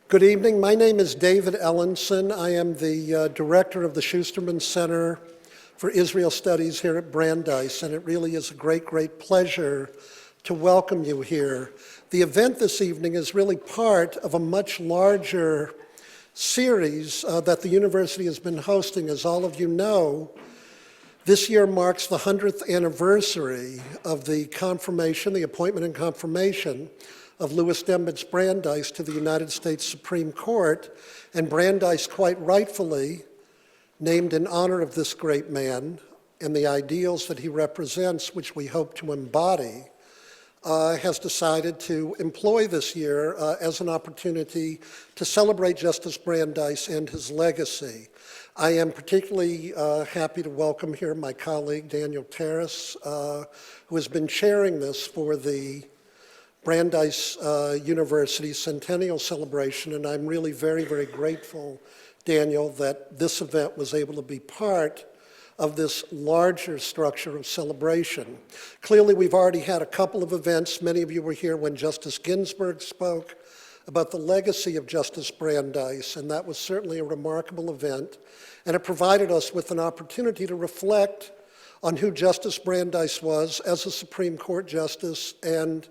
Good evening. My name is David Ellenson. I am the director of the Schusterman Center for Israel Studies here at Brandeis, and it really is a great, great pleasure to welcome you here. The event this evening is really part of a much larger series that the university has been hosting. As all of you know, this year marks the 100th anniversary of the appointment and confirmation of Louis Brandeis to the United States Supreme Court, and Brandeis quite rightfully, named in honor of this great man and the ideals that he represents, which we hope to embody, has decided to employ this year as an opportunity to celebrate Justice Brandeis and his legacy. I am particularly happy to welcome here my colleague, Daniel Terrace, who has been chairing this for the Brandeis University Centennial Celebration, and I'm really very, very grateful, Daniel, that this event was able to be part of this larger structure of celebration. Clearly, we've already had a couple of events. Many of you were here when Justice Ginsburg spoke about the legacy of Justice Brandeis, and that was certainly a remarkable event, and it provided us with an opportunity to reflect on who Justice Brandeis was as a Supreme Court justice and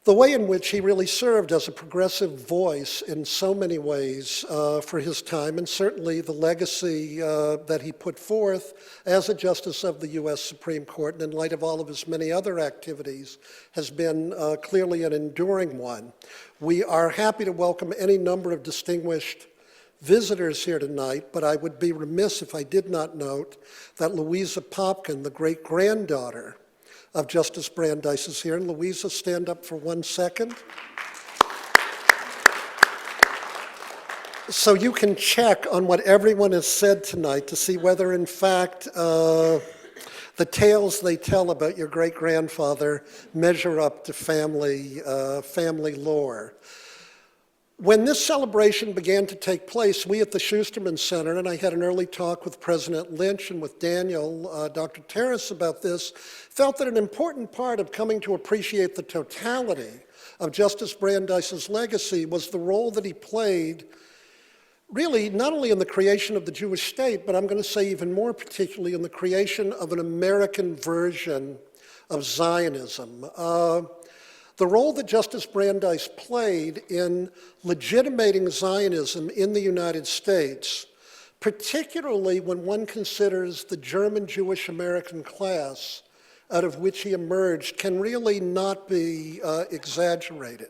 the way in which he really served as a progressive voice in so many ways for his time, and certainly the legacy that he put forth as a justice of the U.S. Supreme Court, and in light of all of his many other activities, has been clearly an enduring one. We are happy to welcome any number of distinguished visitors here tonight, but I would be remiss if I did not note that Louisa Popkin, the great-granddaughter of Justice Brandeis, is here. And Louisa, stand up for 1 second. So you can check on what everyone has said tonight to see whether, in fact, the tales they tell about your great-grandfather measure up to family lore. When this celebration began to take place, we at the Schusterman Center, and I had an early talk with President Lynch and with Daniel, Dr. Terrace about this, felt that an important part of coming to appreciate the totality of Justice Brandeis's legacy was the role that he played, really not only in the creation of the Jewish state, but I'm going to say even more particularly in the creation of an American version of Zionism. The role that Justice Brandeis played in legitimating Zionism in the United States, particularly when one considers the German Jewish American class out of which he emerged, can really not be exaggerated.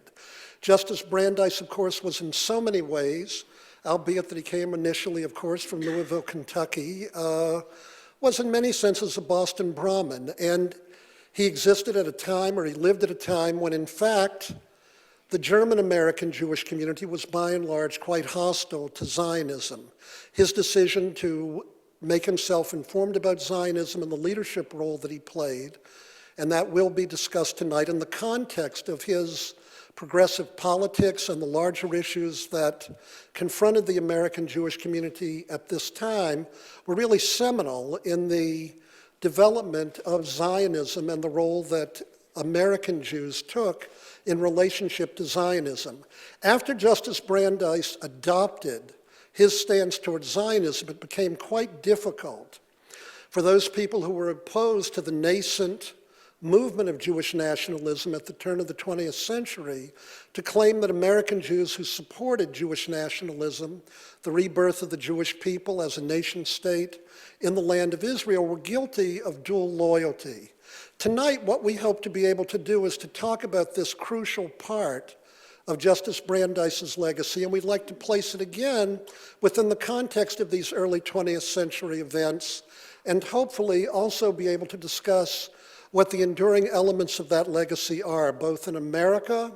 Justice Brandeis, of course, was in so many ways, albeit that he came initially, of course, from Louisville, Kentucky, was in many senses a Boston Brahmin. And he existed at a time, or he lived at a time, when in fact the German-American Jewish community was by and large quite hostile to Zionism. His decision to make himself informed about Zionism and the leadership role that he played, and that will be discussed tonight in the context of his progressive politics and the larger issues that confronted the American Jewish community at this time, were really seminal in the development of Zionism and the role that American Jews took in relationship to Zionism. After Justice Brandeis adopted his stance towards Zionism, it became quite difficult for those people who were opposed to the nascent movement of Jewish nationalism at the turn of the 20th century to claim that American Jews who supported Jewish nationalism, the rebirth of the Jewish people as a nation state in the land of Israel, were guilty of dual loyalty. Tonight, what we hope to be able to do is to talk about this crucial part of Justice Brandeis's legacy, and we'd like to place it again within the context of these early 20th century events, and hopefully also be able to discuss what the enduring elements of that legacy are, both in America,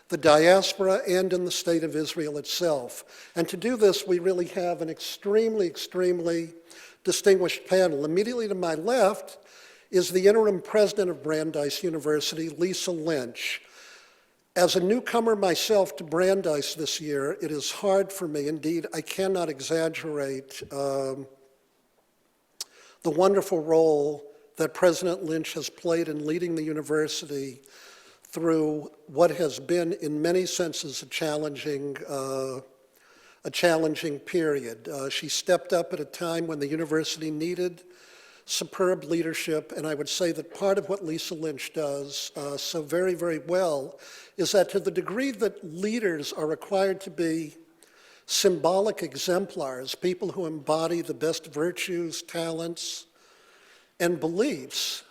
the diaspora, and in the state of Israel itself. And to do this, we really have an extremely, extremely distinguished panel. Immediately to my left is the interim president of Brandeis University, Lisa Lynch. As a newcomer myself to Brandeis this year, it is hard for me, indeed, I cannot exaggerate the wonderful role that President Lynch has played in leading the university through what has been, in many senses, a challenging period. She stepped up at a time when the university needed superb leadership, and I would say that part of what Lisa Lynch does so very, very well is that to the degree that leaders are required to be symbolic exemplars, people who embody the best virtues, talents, and beliefs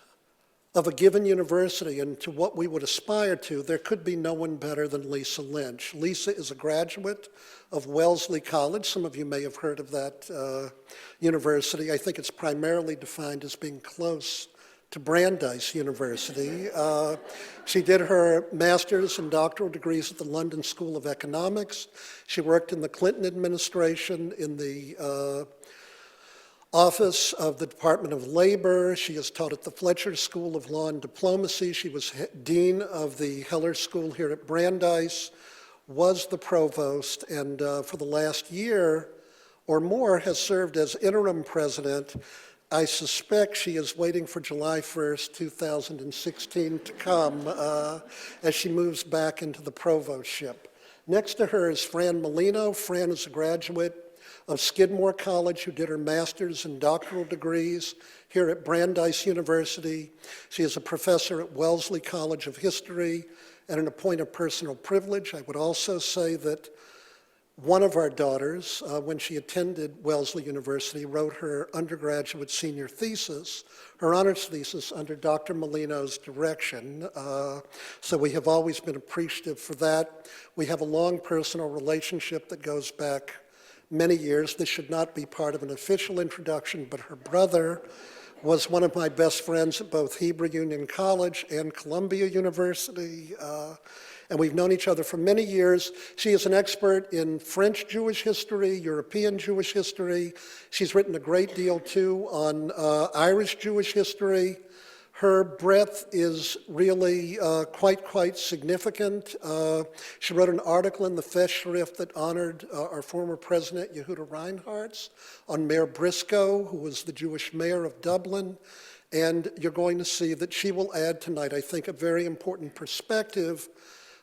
of a given university and to what we would aspire to, there could be no one better than Lisa Lynch. Lisa is a graduate of Wellesley College. Some of you may have heard of that university. I think it's primarily defined as being close to Brandeis University. She did her master's and doctoral degrees at the London School of Economics. She worked in the Clinton administration in the Office of the Department of Labor. She has taught at the Fletcher School of Law and Diplomacy. She was dean of the Heller School here at Brandeis, was the provost, and for the last year or more has served as interim president. I suspect she is waiting for July 1st, 2016 to come as she moves back into the provostship. Next to her is Fran Malino. Fran is a graduate of Skidmore College, who did her master's and doctoral degrees here at Brandeis University. She is a professor at Wellesley College of History, and in a point of personal privilege, I would also say that one of our daughters, when she attended Wellesley University, wrote her undergraduate senior thesis, her honors thesis, under Dr. Malino's direction. So we have always been appreciative for that. We have a long personal relationship that goes back many years. This should not be part of an official introduction, but her brother was one of my best friends at both Hebrew Union College and Columbia University, and we've known each other for many years. She is an expert in French Jewish history, European Jewish history. She's written a great deal, too, on Irish Jewish history. Her breadth is really quite significant. She wrote an article in the Festschrift that honored our former president, Yehudah Reinhardt, on Mayor Briscoe, who was the Jewish mayor of Dublin. And you're going to see that she will add tonight, I think, a very important perspective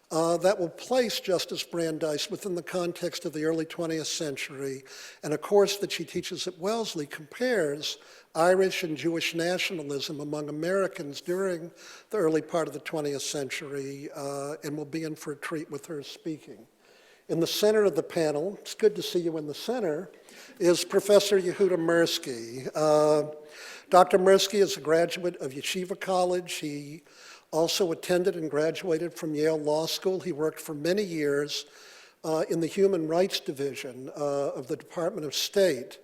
that will place Justice Brandeis within the context of the early 20th century. And a course that she teaches at Wellesley compares Irish and Jewish nationalism among Americans during the early part of the 20th century, and we'll be in for a treat with her speaking. In the center of the panel, it's good to see you in the center, is Professor Yehudah Mirsky. Dr. Mirsky is a graduate of Yeshiva College. He also attended and graduated from Yale Law School. He worked for many years in the Human Rights Division of the Department of State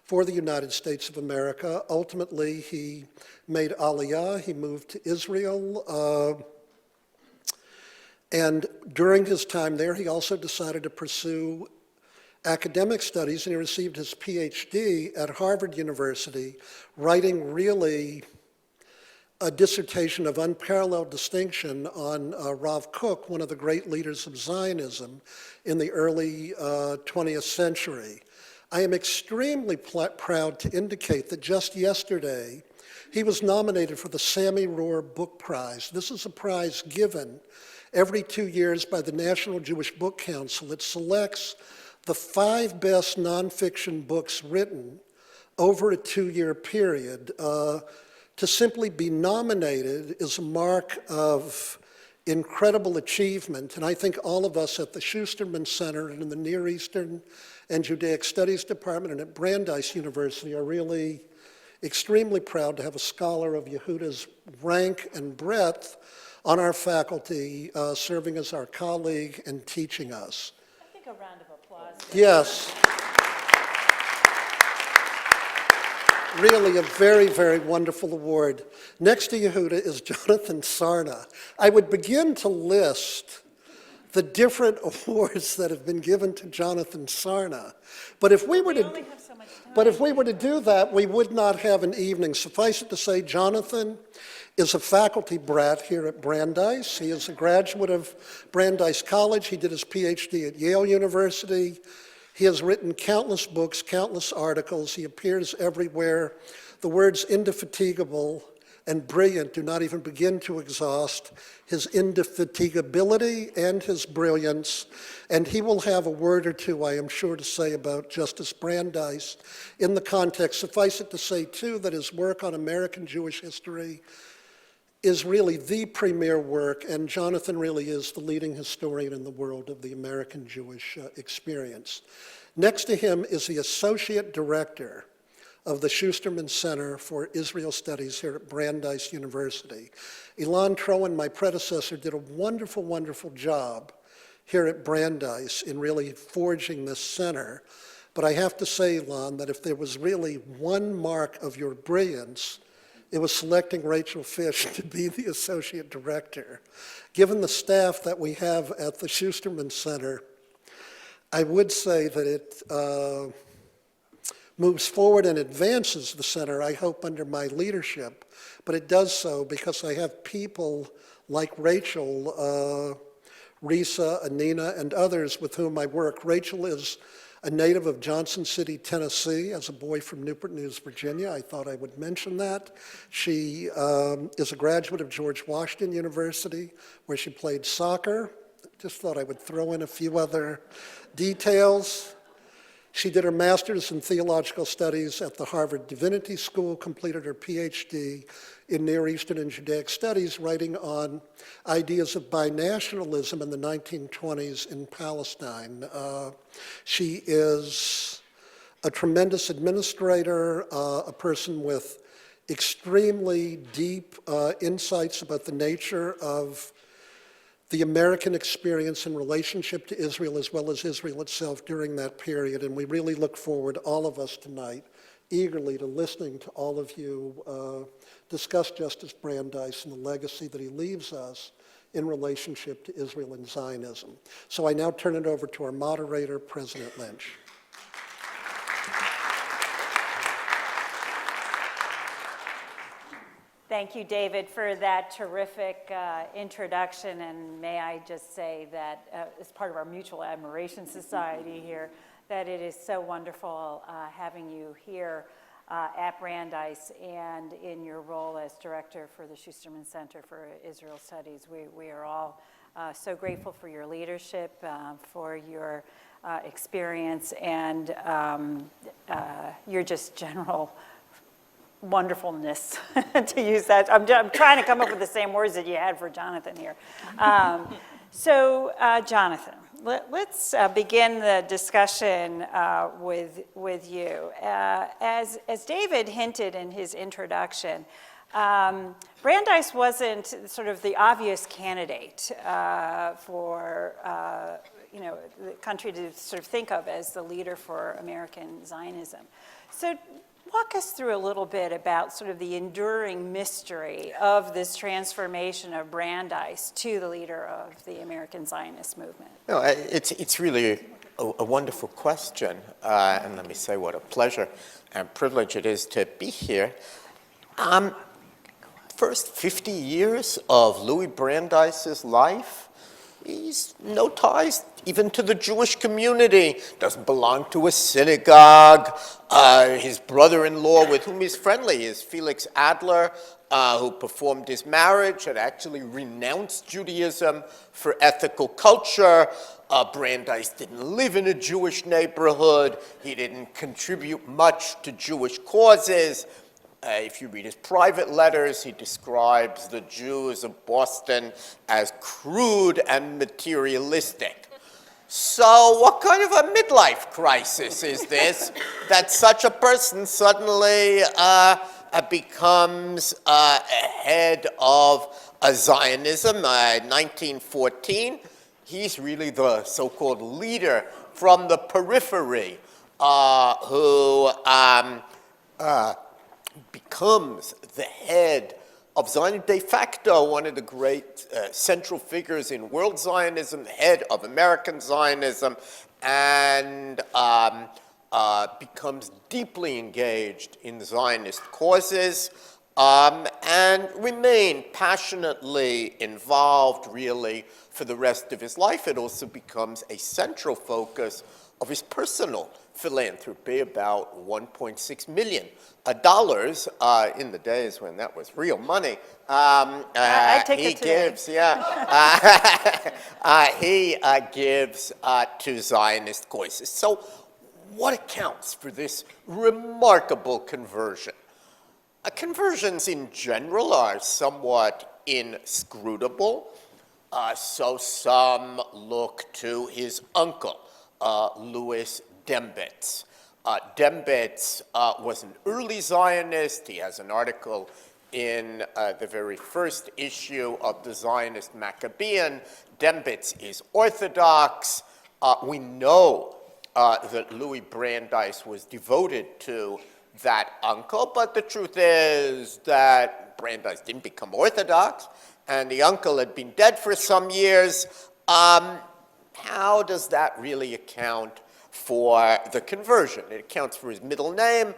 for the United States of America. Ultimately, he made Aliyah. He moved to Israel. And during his time there, he also decided to pursue academic studies, and he received his PhD at Harvard University, writing really a dissertation of unparalleled distinction on Rav Kook, one of the great leaders of Zionism in the early 20th century. I am extremely proud to indicate that just yesterday, he was nominated for the Sammy Rohr Book Prize. This is a prize given every 2 years by the National Jewish Book Council. It selects the 5 best nonfiction books written over a 2-year period. To simply be nominated is a mark of incredible achievement, and I think all of us at the Schusterman Center and in the Near Eastern and Judaic Studies Department and at Brandeis University are really extremely proud to have a scholar of Yehudah's rank and breadth on our faculty, serving as our colleague and teaching us. I think a round of applause. Yes. Really a very wonderful award. Next to Yehudah is Jonathan Sarna. I would begin to list the different awards that have been given to Jonathan Sarna. But if we were to do that, we would not have an evening. Suffice it to say, Jonathan is a faculty brat here at Brandeis. He is a graduate of Brandeis College. He did his PhD at Yale University. He has written countless books, countless articles. He appears everywhere. The words indefatigable and brilliant do not even begin to exhaust his indefatigability and his brilliance, and he will have a word or two, I am sure, to say about Justice Brandeis in the context. Suffice it to say, too, that his work on American Jewish history is really the premier work, and Jonathan really is the leading historian in the world of the American Jewish experience. Next to him is the associate director of the Schusterman Center for Israel Studies here at Brandeis University. Ilan Troen, my predecessor, did a wonderful, wonderful job here at Brandeis in really forging this center. But I have to say, Ilan, that if there was really one mark of your brilliance, it was selecting Rachel Fish to be the associate director. Given the staff that we have at the Schusterman Center, I would say that it moves forward and advances the center, I hope, under my leadership. But it does so because I have people like Rachel, Risa, Anina, and others with whom I work. Rachel is a native of Johnson City, Tennessee, as a boy from Newport News, Virginia. I thought I would mention that. She is a graduate of George Washington University, where she played soccer. Just thought I would throw in a few other details. She did her master's in theological studies at the Harvard Divinity School, completed her PhD in Near Eastern and Judaic studies, writing on ideas of binationalism in the 1920s in Palestine. She is a tremendous administrator, a person with extremely deep insights about the nature of the American experience in relationship to Israel as well as Israel itself during that period. And we really look forward, all of us tonight, eagerly to listening to all of you discuss Justice Brandeis and the legacy that he leaves us in relationship to Israel and Zionism. So I now turn it over to our moderator, President Lynch. Thank you, David, for that terrific introduction, and may I just say that as part of our Mutual Admiration Society here, that it is so wonderful having you here at Brandeis and in your role as director for the Schusterman Center for Israel Studies. We are all so grateful for your leadership, for your experience, and your just general wonderfulness, to use that. I'm trying to come up with the same words that you had for Jonathan here. Jonathan, let's begin the discussion with you. As David hinted in his introduction, Brandeis wasn't sort of the obvious candidate for the country to sort of think of as the leader for American Zionism. So walk us through a little bit about sort of the enduring mystery of this transformation of Brandeis to the leader of the American Zionist movement. No, it's really a wonderful question, and let me say what a pleasure and privilege it is to be here. First 50 years of Louis Brandeis's life, he's no ties even to the Jewish community, doesn't belong to a synagogue. His brother-in-law with whom he's friendly is Felix Adler, who performed his marriage, had actually renounced Judaism for ethical culture. Brandeis didn't live in a Jewish neighborhood. He didn't contribute much to Jewish causes. If you read his private letters, he describes the Jews of Boston as crude and materialistic. So what kind of a midlife crisis is this that such a person suddenly becomes head of Zionism? 1914, he's really the so-called leader from the periphery who becomes the head of Zionism, de facto one of the great central figures in world Zionism, the head of American Zionism, and becomes deeply engaged in Zionist causes. and remained passionately involved, really, for the rest of his life. It also becomes a central focus of his personal philanthropy, about $1.6 million in the days when that was real money. I take he it today. gives, he gives to Zionist causes. So, what accounts for this remarkable conversion? Conversions in general are somewhat inscrutable, so some look to his uncle, Louis Brandeis. Brandeis was an early Zionist. He has an article in the very first issue of the Zionist Maccabean. Brandeis is Orthodox. We know that Louis Brandeis was devoted to that uncle, but the truth is that Brandeis didn't become Orthodox, and the uncle had been dead for some years. How does that really account for the conversion? It accounts for his middle name,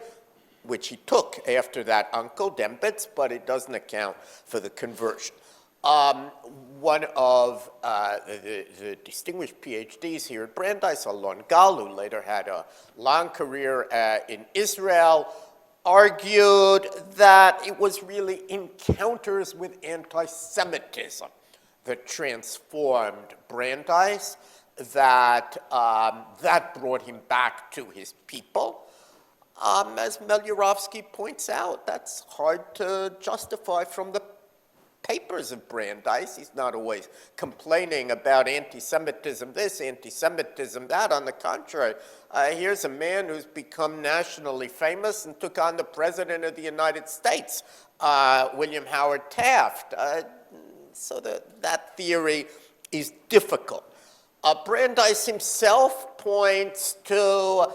which he took after that uncle, Brandeis, but it doesn't account for the conversion. One of the distinguished PhDs here at Brandeis, Alon Gal, who later had a long career in Israel, argued that it was really encounters with anti-Semitism that transformed Brandeis, that brought him back to his people. As Melyarovsky points out, that's hard to justify from the papers of Brandeis. He's not always complaining about anti-Semitism this, anti-Semitism that. On the contrary, here's a man who's become nationally famous and took on the President of the United States, William Howard Taft. So that theory is difficult. Brandeis himself points to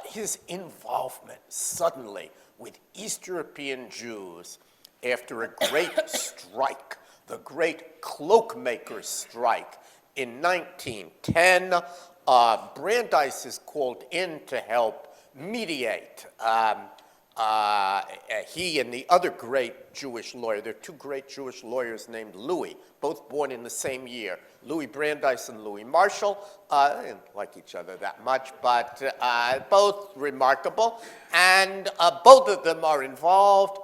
his involvement suddenly with East European Jews after a great strike, the great cloakmakers' strike in 1910. Brandeis is called in to help mediate. He and the other great Jewish lawyer, there are two great Jewish lawyers named Louis, both born in the same year, Louis Brandeis and Louis Marshall. They didn't like each other that much, but both remarkable. And both of them are involved.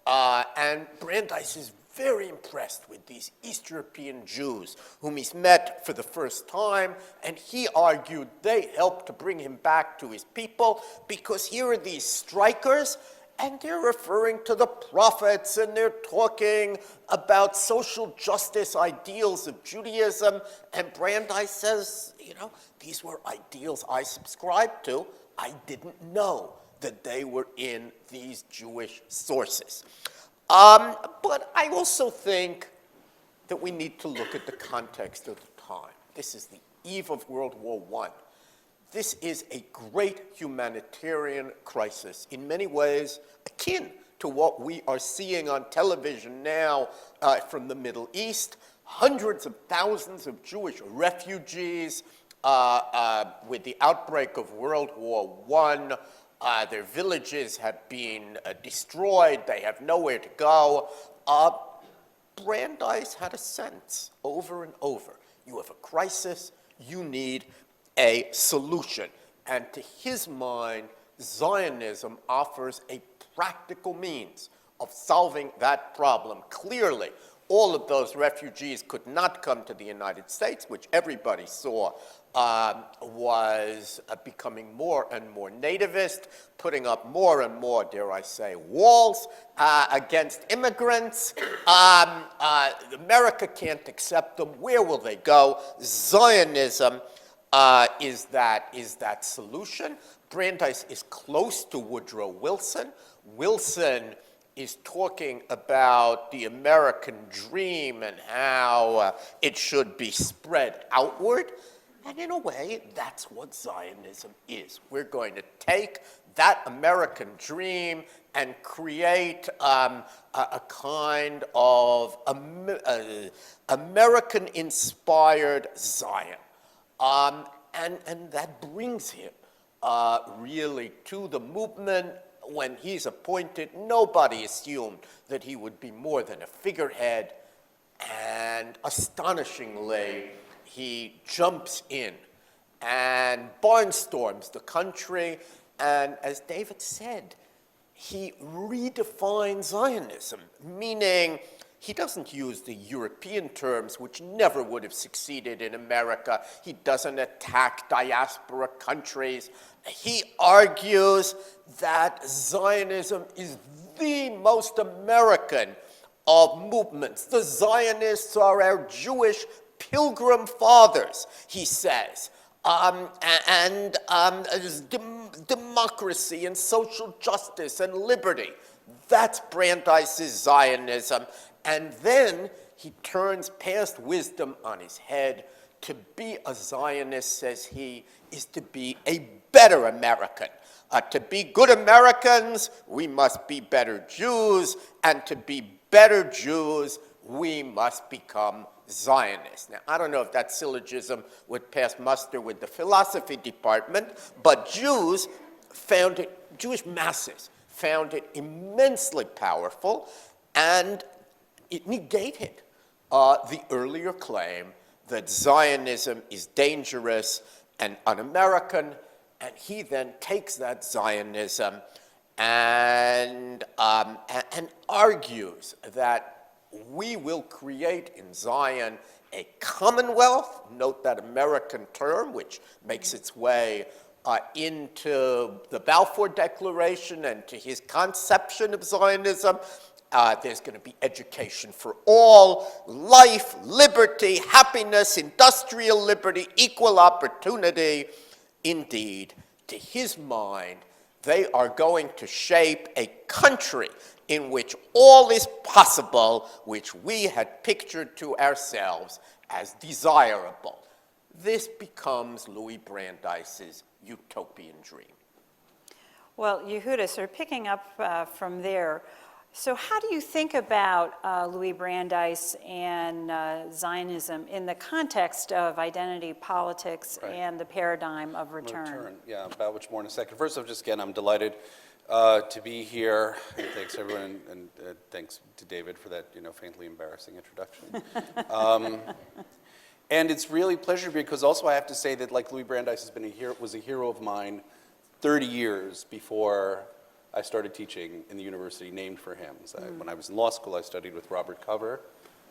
And Brandeis is very impressed with these East European Jews whom he's met for the first time, and he argued they helped to bring him back to his people because here are these strikers, and they're referring to the prophets, and they're talking about social justice ideals of Judaism, and Brandeis says, these were ideals I subscribed to. I didn't know that they were in these Jewish sources. But I also think that we need to look at the context of the time. This is the eve of World War I. This is a great humanitarian crisis, in many ways akin to what we are seeing on television now from the Middle East. Hundreds of thousands of Jewish refugees with the outbreak of World War I. Their villages have been destroyed. They have nowhere to go. Brandeis had a sense over and over. You have a crisis. You need a solution. And to his mind, Zionism offers a practical means of solving that problem. Clearly, all of those refugees could not come to the United States, which everybody saw was becoming more and more nativist, putting up more and more, dare I say, walls against immigrants. America can't accept them. Where will they go? Zionism is that solution. Brandeis is close to Woodrow Wilson. Wilson is talking about the American dream and how it should be spread outward. And in a way, that's what Zionism is. We're going to take that American dream and create a kind of American-inspired Zion. And that brings him really to the movement when he's appointed, nobody assumed that he would be more than a figurehead, and astonishingly, he jumps in and barnstorms the country, and as David said, he redefines Zionism, meaning he doesn't use the European terms, which never would have succeeded in America. He doesn't attack diaspora countries. He argues that Zionism is the most American of movements. The Zionists are our Jewish pilgrim fathers, he says. Democracy and social justice and liberty. That's Brandeis's Zionism. And then he turns past wisdom on his head. To be a Zionist, says he, is to be a better American. To be good Americans, we must be better Jews, and to be better Jews, we must become Zionists. Now, I don't know if that syllogism would pass muster with the philosophy department, but Jewish masses found it immensely powerful, and it negated the earlier claim that Zionism is dangerous and un-American, and he then takes that Zionism and argues that we will create in Zion a commonwealth, note that American term, which makes its way into the Balfour Declaration and to his conception of Zionism. There's going to be education for all, life, liberty, happiness, industrial liberty, equal opportunity. Indeed, to his mind, they are going to shape a country in which all is possible, which we had pictured to ourselves as desirable. This becomes Louis Brandeis's utopian dream. Well, Yehudah, sort of picking up from there, so how do you think about Louis Brandeis and Zionism in the context of identity politics and the paradigm of return? Yeah, about which more in a second. First off, just again, I'm delighted to be here, and thanks everyone, and thanks to David for that, faintly embarrassing introduction. And it's really a pleasure because also I have to say that like Louis Brandeis was a hero of mine 30 years before I started teaching in the university named for him. So when I was in law school, I studied with Robert Cover,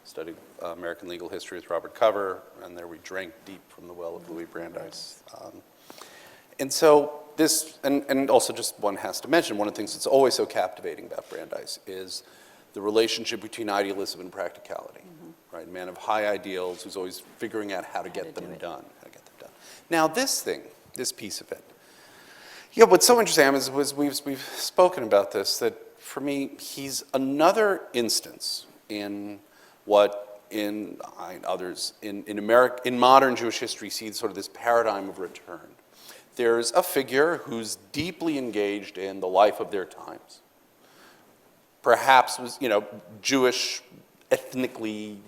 studied American legal history with Robert Cover, and there we drank deep from the well of Louis Brandeis. And so this, and also just one has to mention, one of the things that's always so captivating about Brandeis is the relationship between idealism and practicality, right? A man of high ideals who's always figuring out how to get them done. Now this piece of it, what's so interesting is we've spoken about this, that for me, he's another instance in what others in modern Jewish history see sort of this paradigm of return. There's a figure who's deeply engaged in the life of their times. Perhaps was, Jewish ethnically,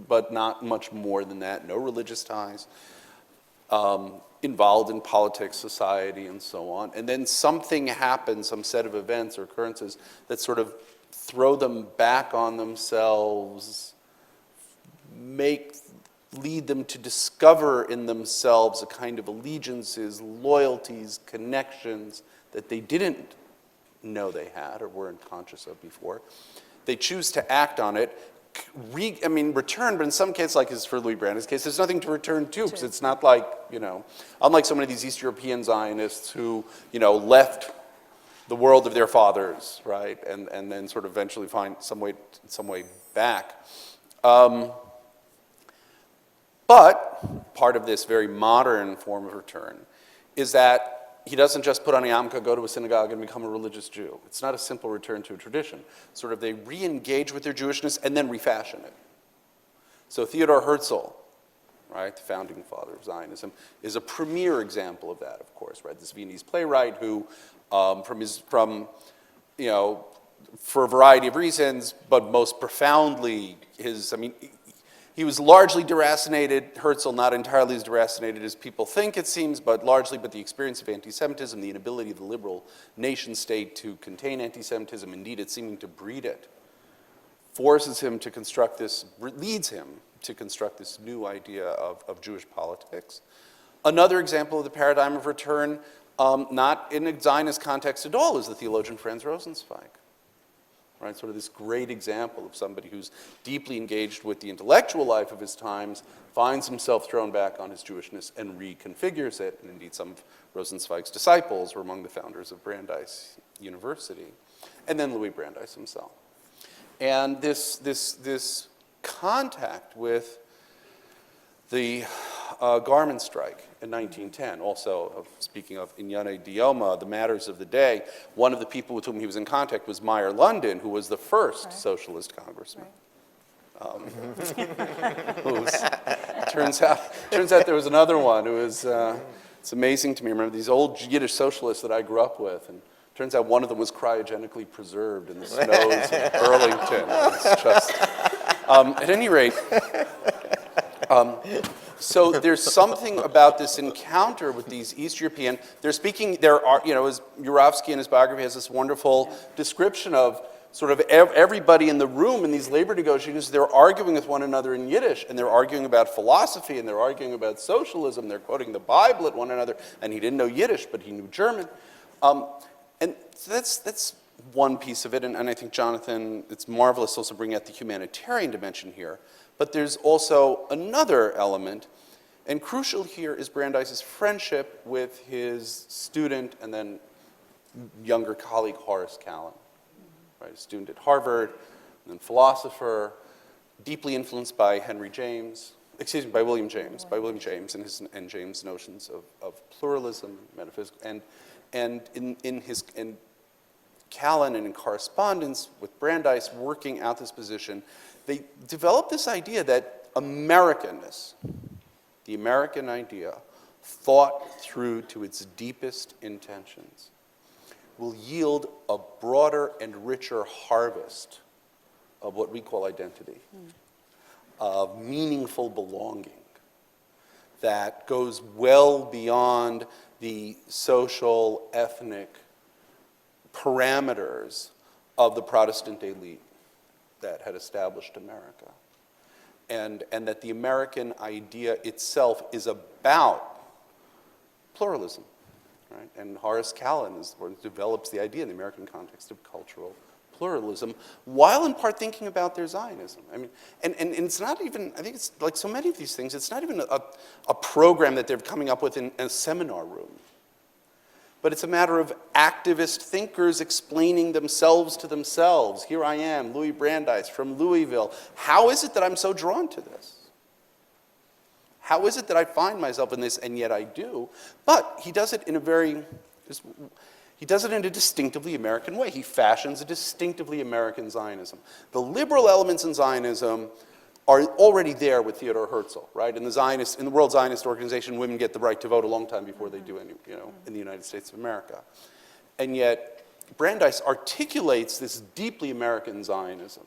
but not much more than that, no religious ties. Involved in politics, society, and so on. And then something happens, some set of events or occurrences that sort of throw them back on themselves, lead them to discover in themselves a kind of allegiances, loyalties, connections that they didn't know they had or weren't conscious of before. They choose to act on it. Return, but in some cases, like is for Louis Brandeis' case, there's nothing to return to, because it's not like, unlike so many of these East European Zionists who, left the world of their fathers, right, and then sort of eventually find some way back. But part of this very modern form of return is that he doesn't just put on a yarmulke, go to a synagogue, and become a religious Jew. It's not a simple return to a tradition. Sort of they re-engage with their Jewishness and then refashion it. So Theodor Herzl, right, the founding father of Zionism, is a premier example of that, of course, right? This Viennese playwright who, for a variety of reasons, but most profoundly He was largely deracinated. Herzl, not entirely as deracinated as people think, it seems, but largely. But the experience of anti-Semitism, the inability of the liberal nation state to contain anti-Semitism, indeed its seeming to breed it, forces him to construct this, leads him to construct this new idea of Jewish politics. Another example of the paradigm of return, not in a Zionist context at all, is the theologian Franz Rosenzweig. Right, sort of this great example of somebody who's deeply engaged with the intellectual life of his times, finds himself thrown back on his Jewishness and reconfigures it. And indeed, some of Rosenzweig's disciples were among the founders of Brandeis University. And then Louis Brandeis himself. And this contact with the garment strike in 1910, also speaking of Inyane Dioma, the matters of the day, one of the people with whom he was in contact was Meyer London, who was the first socialist congressman. Turns out there was another one who was, it's amazing to me, I remember these old Yiddish socialists that I grew up with, and turns out one of them was cryogenically preserved in the snows of Burlington. It's just, at any rate, so there's something about this encounter with these East European, as Juravsky in his biography has this wonderful description of sort of everybody in the room in these labor negotiations, they're arguing with one another in Yiddish, and they're arguing about philosophy, and they're arguing about socialism, they're quoting the Bible at one another, and he didn't know Yiddish, but he knew German. And so that's one piece of it, and I think, Jonathan, it's marvelous also bringing out the humanitarian dimension here. But there's also another element, and crucial here is Brandeis' friendship with his student and then younger colleague Horace Callan, right? A student at Harvard, and then philosopher, deeply influenced by William James and James' notions of pluralism, metaphysical, and in Callan and in correspondence with Brandeis working out this position, they developed this idea that Americanness, the American idea, thought through to its deepest intentions, will yield a broader and richer harvest of what we call identity, of meaningful belonging that goes well beyond the social, ethnic parameters of the Protestant elite that had established America. And that the American idea itself is about pluralism, right? And Horace Callan is the one who develops the idea in the American context of cultural pluralism, while in part thinking about their Zionism. I mean, and it's not even, I think it's like so many of these things, it's not even a program that they're coming up with in a seminar room. But it's a matter of activist thinkers explaining themselves to themselves. Here I am, Louis Brandeis from Louisville. How is it that I'm so drawn to this? How is it that I find myself in this, and yet I do? But he does it in a distinctively American way. He fashions a distinctively American Zionism. The liberal elements in Zionism are already there with Theodor Herzl, right? In the World Zionist Organization, women get the right to vote a long time before they do in the United States of America. And yet, Brandeis articulates this deeply American Zionism,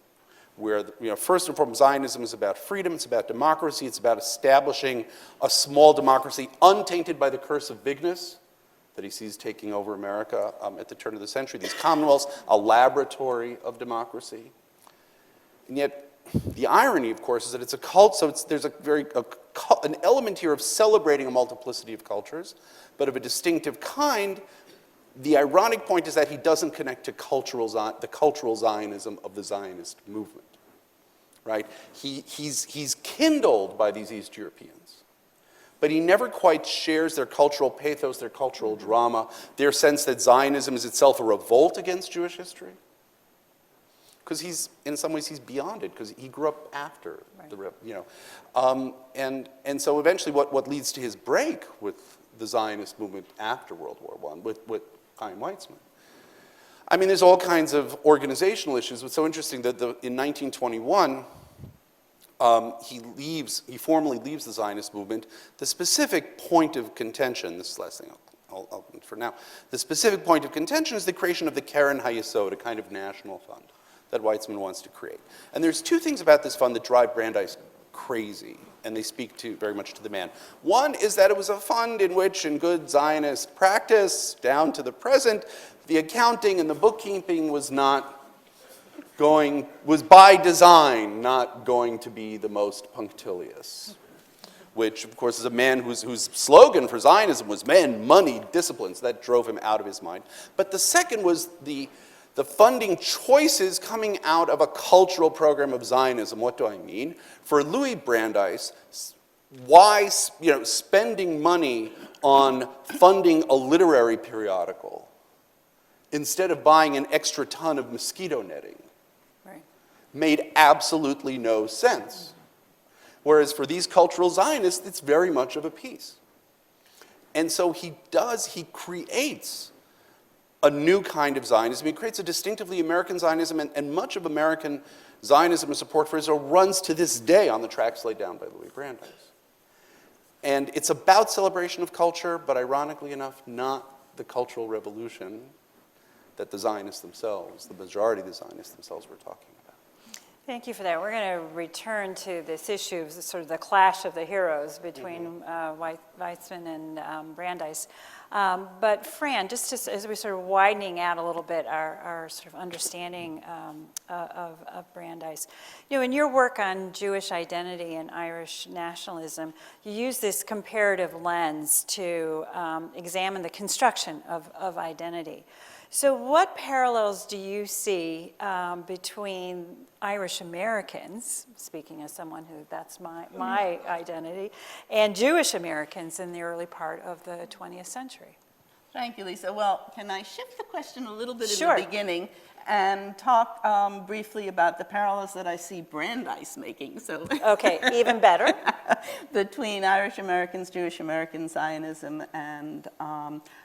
where, first and foremost, Zionism is about freedom, it's about democracy, it's about establishing a small democracy untainted by the curse of bigness that he sees taking over America at the turn of the century. These commonwealths, a laboratory of democracy. And yet, the irony, of course, is that it's a cult, so there's an element here of celebrating a multiplicity of cultures, but of a distinctive kind. The ironic point is that he doesn't connect to the cultural Zionism of the Zionist movement, right? He's kindled by these East Europeans, but he never quite shares their cultural pathos, their cultural drama, their sense that Zionism is itself a revolt against Jewish history. Because in some ways, he's beyond it, because he grew up after and so eventually what leads to his break with the Zionist movement after World War I, with Chaim Weizmann. I mean, there's all kinds of organizational issues. What's so interesting that in 1921, he formally leaves the Zionist movement. The specific point of contention, this is the last thing I'll for now, the specific point of contention is the creation of the Keren HaYesod, a kind of national fund that Weizmann wants to create. And there's two things about this fund that drive Brandeis crazy, and they speak very much to the man. One is that it was a fund in which, in good Zionist practice, down to the present, the accounting and the bookkeeping was by design not going to be the most punctilious, which, of course, is a man whose slogan for Zionism was men, money, disciplines. That drove him out of his mind. But the second was the funding choices coming out of a cultural program of Zionism. What do I mean? For Louis Brandeis, why spending money on funding a literary periodical instead of buying an extra ton of mosquito netting made absolutely no sense. Whereas for these cultural Zionists, it's very much of a piece. And so he creates a new kind of Zionism. He creates a distinctively American Zionism, and much of American Zionism and support for Israel runs to this day on the tracks laid down by Louis Brandeis. And it's about celebration of culture, but ironically enough, not the cultural revolution that the Zionists themselves, the majority of the Zionists themselves, were talking about. Thank you for that. We're going to return to this issue of sort of the clash of the heroes between Weizmann and Brandeis. But Fran, just as we're sort of widening out a little bit our sort of understanding of Brandeis, in your work on Jewish identity and Irish nationalism, you use this comparative lens to examine the construction of identity. So what parallels do you see between Irish Americans, speaking as someone who that's my identity, and Jewish Americans in the early part of the 20th century? Thank you, Lisa. Well, can I shift the question a little bit Sure. in the beginning and talk briefly about the parallels that I see Brandeis making? So Okay, even better. between Irish Americans, Jewish American Zionism, and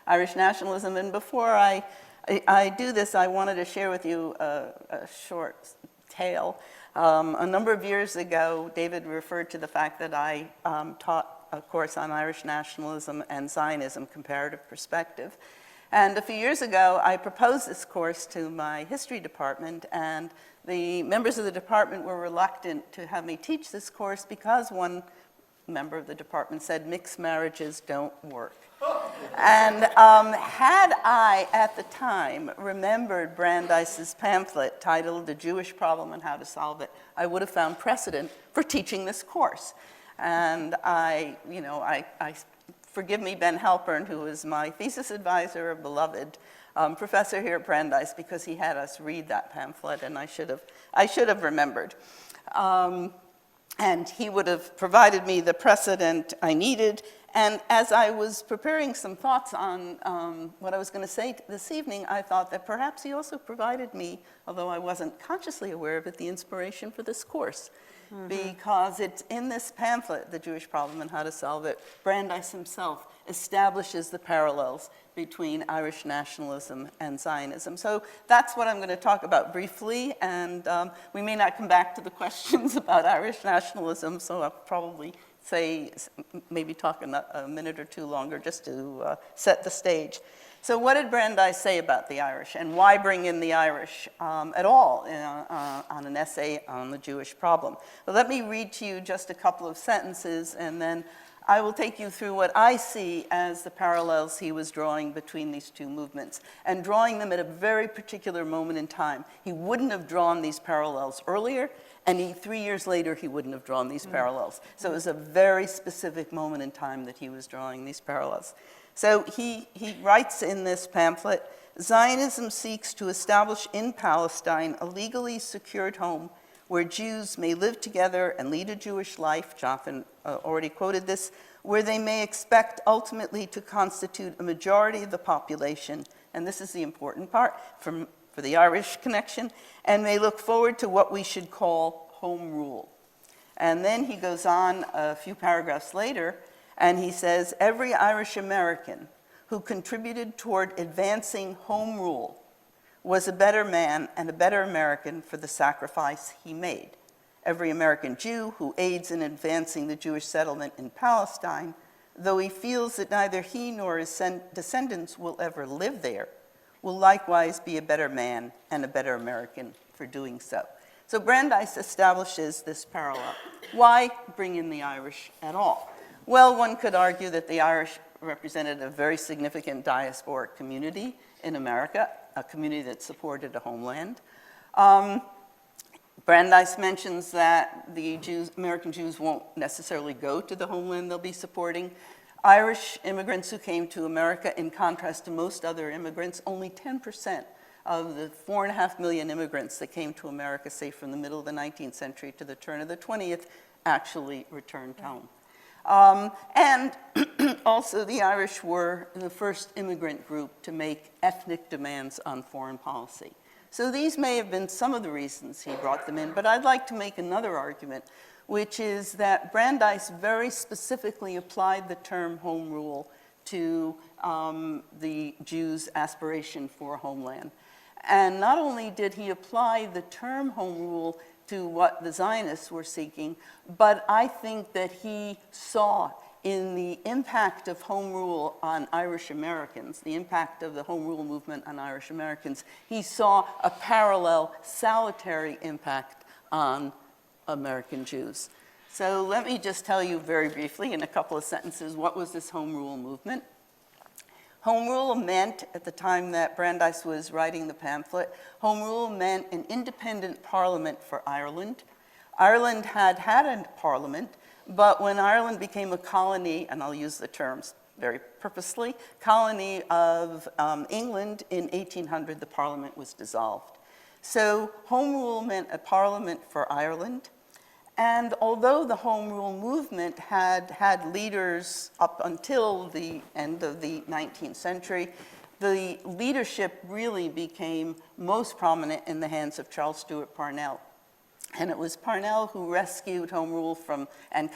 Irish nationalism. And before I do this, I wanted to share with you a short tale. A number of years ago, David referred to the fact that I taught a course on Irish nationalism and Zionism, comparative perspective. And a few years ago, I proposed this course to my history department, and the members of the department were reluctant to have me teach this course because one member of the department said mixed marriages don't work. And had I, at the time, remembered Brandeis's pamphlet titled The Jewish Problem and How to Solve It, I would have found precedent for teaching this course. And forgive me, Ben Halpern, who was my thesis advisor, a beloved professor here at Brandeis, because he had us read that pamphlet, and I should have remembered. And he would have provided me the precedent I needed. And as I was preparing some thoughts on what I was going to say this evening, I thought that perhaps he also provided me, although I wasn't consciously aware of it, the inspiration for this course. Because it's in this pamphlet, The Jewish Problem and How to Solve It, Brandeis himself establishes the parallels between Irish nationalism and Zionism. So that's what I'm going to talk about briefly, and we may not come back to the questions about Irish nationalism, so I'll probably maybe talk a minute or two longer just to set the stage. So what did Brandeis say about the Irish, and why bring in the Irish at all on an essay on the Jewish problem? Well, let me read to you just a couple of sentences, and then I will take you through what I see as the parallels he was drawing between these two movements, and drawing them at a very particular moment in time. He wouldn't have drawn these parallels earlier, and 3 years later, he wouldn't have drawn these parallels. So it was a very specific moment in time that he was drawing these parallels. So he writes in this pamphlet, Zionism seeks to establish in Palestine a legally secured home where Jews may live together and lead a Jewish life, Jonathan already quoted this, where they may expect ultimately to constitute a majority of the population, and this is the important part for the Irish connection, and may look forward to what we should call home rule. And then he goes on a few paragraphs later, and he says, every Irish American who contributed toward advancing home rule was a better man and a better American for the sacrifice he made. Every American Jew who aids in advancing the Jewish settlement in Palestine, though he feels that neither he nor his descendants will ever live there, will likewise be a better man and a better American for doing so. So Brandeis establishes this parallel. Why bring in the Irish at all? Well, one could argue that the Irish represented a very significant diasporic community in America, a community that supported a homeland. Brandeis mentions that the American Jews won't necessarily go to the homeland they'll be supporting. Irish immigrants who came to America, in contrast to most other immigrants, only 10% of the 4.5 million immigrants that came to America, say from the middle of the 19th century to the turn of the 20th, actually returned home. And also the Irish were the first immigrant group to make ethnic demands on foreign policy. So these may have been some of the reasons he brought them in, but I'd like to make another argument, which is that Brandeis very specifically applied the term home rule to the Jews' aspiration for a homeland. And not only did he apply the term home rule to what the Zionists were seeking, but I think that he saw in the impact of home rule on Irish Americans, the impact of the home rule movement on Irish Americans, he saw a parallel salutary impact on American Jews. So let me just tell you very briefly in a couple of sentences, what was this home rule movement? Home rule meant, at the time that Brandeis was writing the pamphlet, home rule meant an independent parliament for Ireland. Ireland had had a parliament, but when Ireland became a colony, and I'll use the terms very purposely, colony of England in 1800, the parliament was dissolved. So home rule meant a parliament for Ireland. And although the home rule movement had had leaders up until the end of the 19th century, the leadership really became most prominent in the hands of Charles Stewart Parnell. And it was Parnell who rescued home rule and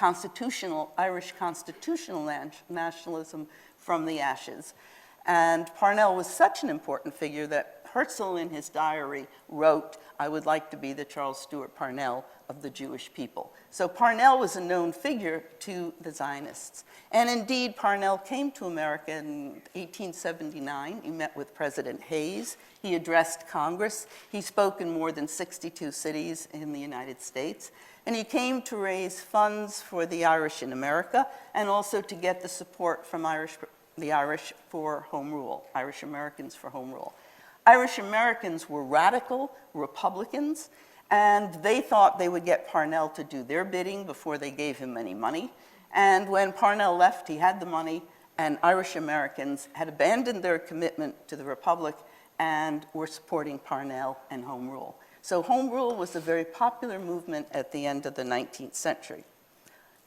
Irish constitutional nationalism from the ashes. And Parnell was such an important figure that Herzl in his diary wrote, "I would like to be the Charles Stewart Parnell of the Jewish people." So Parnell was a known figure to the Zionists. And indeed, Parnell came to America in 1879. He met with President Hayes. He addressed Congress. He spoke in more than 62 cities in the United States. And he came to raise funds for the Irish in America and also to get the support from the Irish for home rule, Irish Americans for home rule. Irish Americans were radical Republicans, and they thought they would get Parnell to do their bidding before they gave him any money. And when Parnell left, he had the money, and Irish Americans had abandoned their commitment to the Republic and were supporting Parnell and home rule. So home rule was a very popular movement at the end of the 19th century.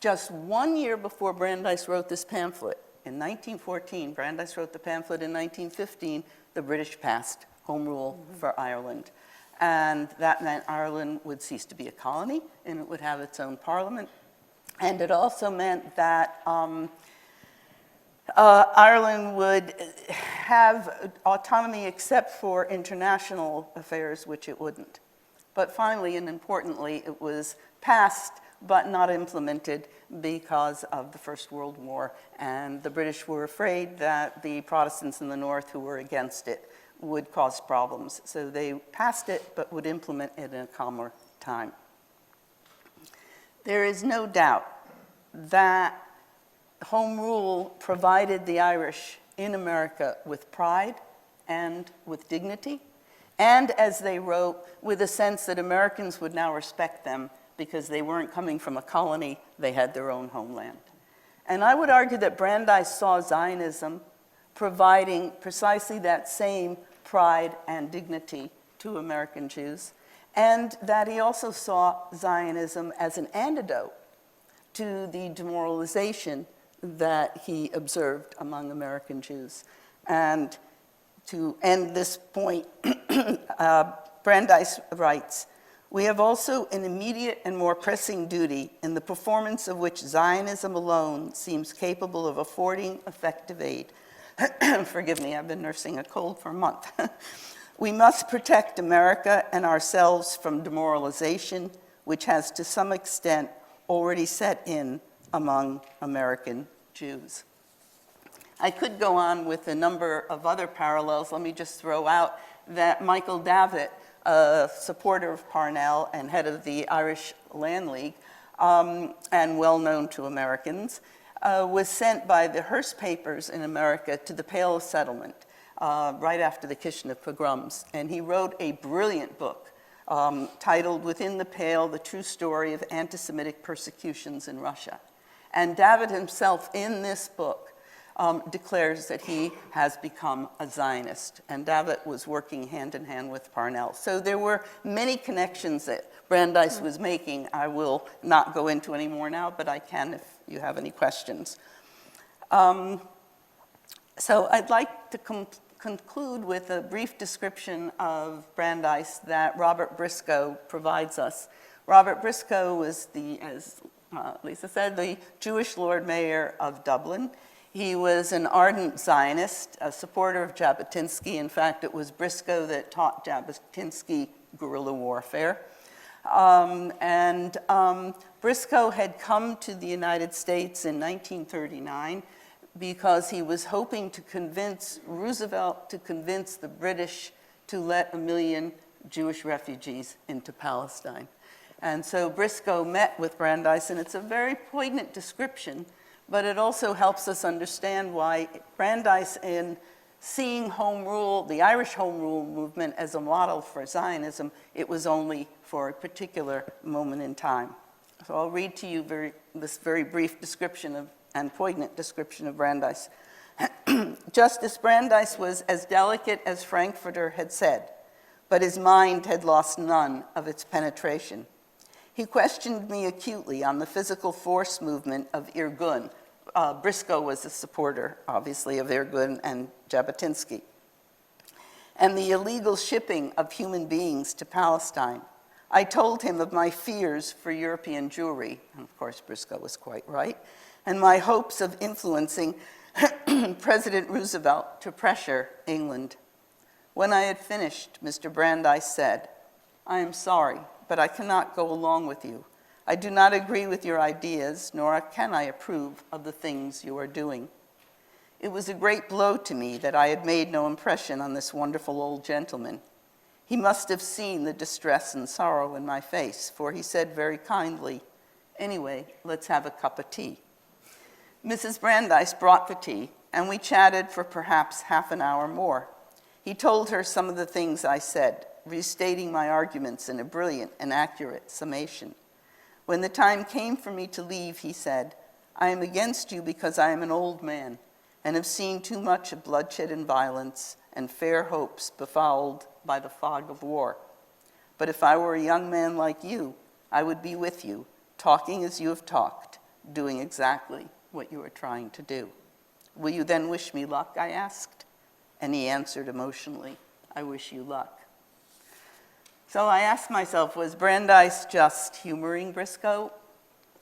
Just 1 year before Brandeis wrote this pamphlet, in 1914, Brandeis wrote the pamphlet in 1915, the British passed home rule for Ireland. And that meant Ireland would cease to be a colony and it would have its own parliament. And it also meant that Ireland would have autonomy except for international affairs, which it wouldn't. But finally and importantly, it was passed but not implemented because of the First World War. And the British were afraid that the Protestants in the North who were against it would cause problems. So they passed it, but would implement it in a calmer time. There is no doubt that home rule provided the Irish in America with pride and with dignity, and as they wrote, with a sense that Americans would now respect them because they weren't coming from a colony, they had their own homeland. And I would argue that Brandeis saw Zionism providing precisely that same pride and dignity to American Jews, and that he also saw Zionism as an antidote to the demoralization that he observed among American Jews. And to end this point, Brandeis writes, "We have also an immediate and more pressing duty in the performance of which Zionism alone seems capable of affording effective aid." Forgive me, I've been nursing a cold for a month. "We must protect America and ourselves from demoralization, which has to some extent already set in among American Jews." I could go on with a number of other parallels. Let me just throw out that Michael Davitt a supporter of Parnell and head of the Irish Land League, and well known to Americans, was sent by the Hearst papers in America to the Pale of Settlement right after the Kishinev pogroms. And he wrote a brilliant book titled Within the Pale, The True Story of Anti-Semitic Persecutions in Russia. And David himself in this book declares that he has become a Zionist. And David was working hand in hand with Parnell. So there were many connections that Brandeis was making. I will not go into any more now, but I can if you have any questions. So I'd like to conclude with a brief description of Brandeis that Robert Briscoe provides us. Robert Briscoe was as Lisa said, the Jewish Lord Mayor of Dublin. He was an ardent Zionist, a supporter of Jabotinsky. In fact, it was Briscoe that taught Jabotinsky guerrilla warfare. Briscoe had come to the United States in 1939 because he was hoping to convince Roosevelt to convince the British to let 1 million Jewish refugees into Palestine. And so Briscoe met with Brandeis, and it's a very poignant description, but it also helps us understand why Brandeis, in seeing home rule, the Irish home rule movement, as a model for Zionism, it was only for a particular moment in time. So I'll read to you this very brief description and poignant description of Brandeis. Justice Brandeis was as delicate as Frankfurter had said, but his mind had lost none of its penetration. He questioned me acutely on the physical force movement of Irgun. Briscoe was a supporter, obviously, of Irgun and Jabotinsky, and the illegal shipping of human beings to Palestine. I told him of my fears for European Jewry, and of course Briscoe was quite right, and my hopes of influencing President Roosevelt to pressure England. When I had finished, Mr. Brandeis said, "I am sorry, but I cannot go along with you. I do not agree with your ideas, nor can I approve of the things you are doing." It was a great blow to me that I had made no impression on this wonderful old gentleman. He must have seen the distress and sorrow in my face, for he said very kindly, "Anyway, let's have a cup of tea." Mrs. Brandeis brought the tea, and we chatted for perhaps half an hour more. He told her some of the things I said, restating my arguments in a brilliant and accurate summation. When the time came for me to leave, he said, "I am against you because I am an old man and have seen too much of bloodshed and violence and fair hopes befouled by the fog of war. But if I were a young man like you, I would be with you, talking as you have talked, doing exactly what you are trying to do. Will you then wish me luck?" I asked. And he answered emotionally, "I wish you luck." So I asked myself, was Brandeis just humoring Briscoe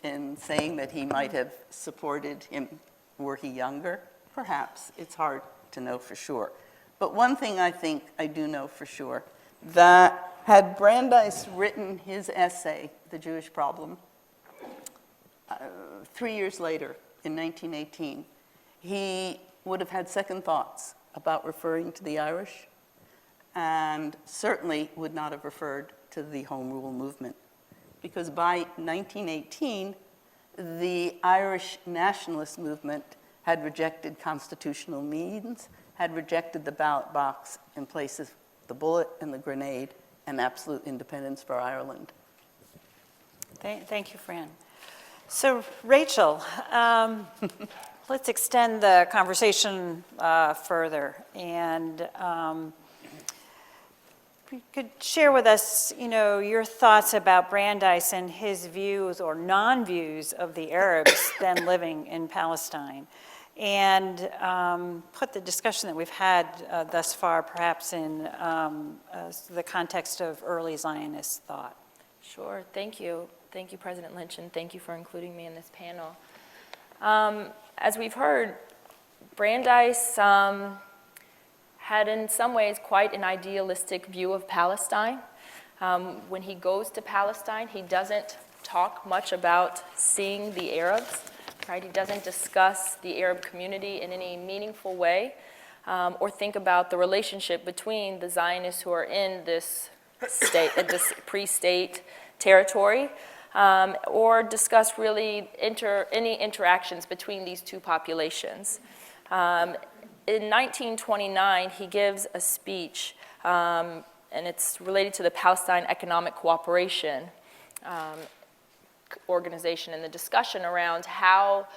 in saying that he might have supported him were he younger? Perhaps. It's hard to know for sure. But one thing I think I do know for sure, that had Brandeis written his essay, The Jewish Problem, 3 years later, in 1918, he would have had second thoughts about referring to the Irish, and certainly would not have referred to the Home Rule movement. Because by 1918, the Irish nationalist movement had rejected constitutional means, had rejected the ballot box in place of the bullet and the grenade, and absolute independence for Ireland. Thank you, Fran. So, Rachel, let's extend the conversation further, and you could share with us, your thoughts about Brandeis and his views or non-views of the Arabs then living in Palestine, and put the discussion that we've had thus far perhaps in the context of early Zionist thought. Sure, thank you. Thank you, President Lynch, and thank you for including me in this panel. As we've heard, Brandeis had in some ways quite an idealistic view of Palestine. When he goes to Palestine, he doesn't talk much about seeing the Arabs, right? He doesn't discuss the Arab community in any meaningful way, or think about the relationship between the Zionists who are in this pre-state territory, or discuss really any interactions between these two populations. In 1929, he gives a speech, and it's related to the Palestine Economic Cooperation organization, and the discussion around how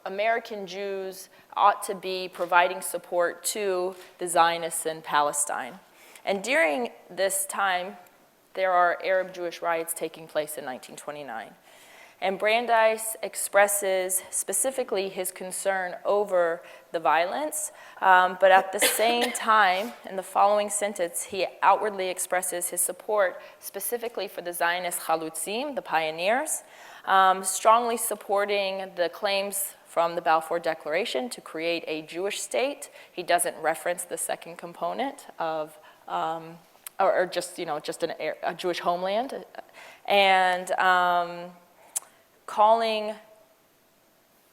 American Jews ought to be providing support to the Zionists in Palestine. And during this time, there are Arab-Jewish riots taking place in 1929. And Brandeis expresses specifically his concern over the violence, but at the same time, in the following sentence, he outwardly expresses his support specifically for the Zionist chalutzim, the pioneers, strongly supporting the claims from the Balfour Declaration to create a Jewish state. He doesn't reference the second component of, or just, a Jewish homeland. And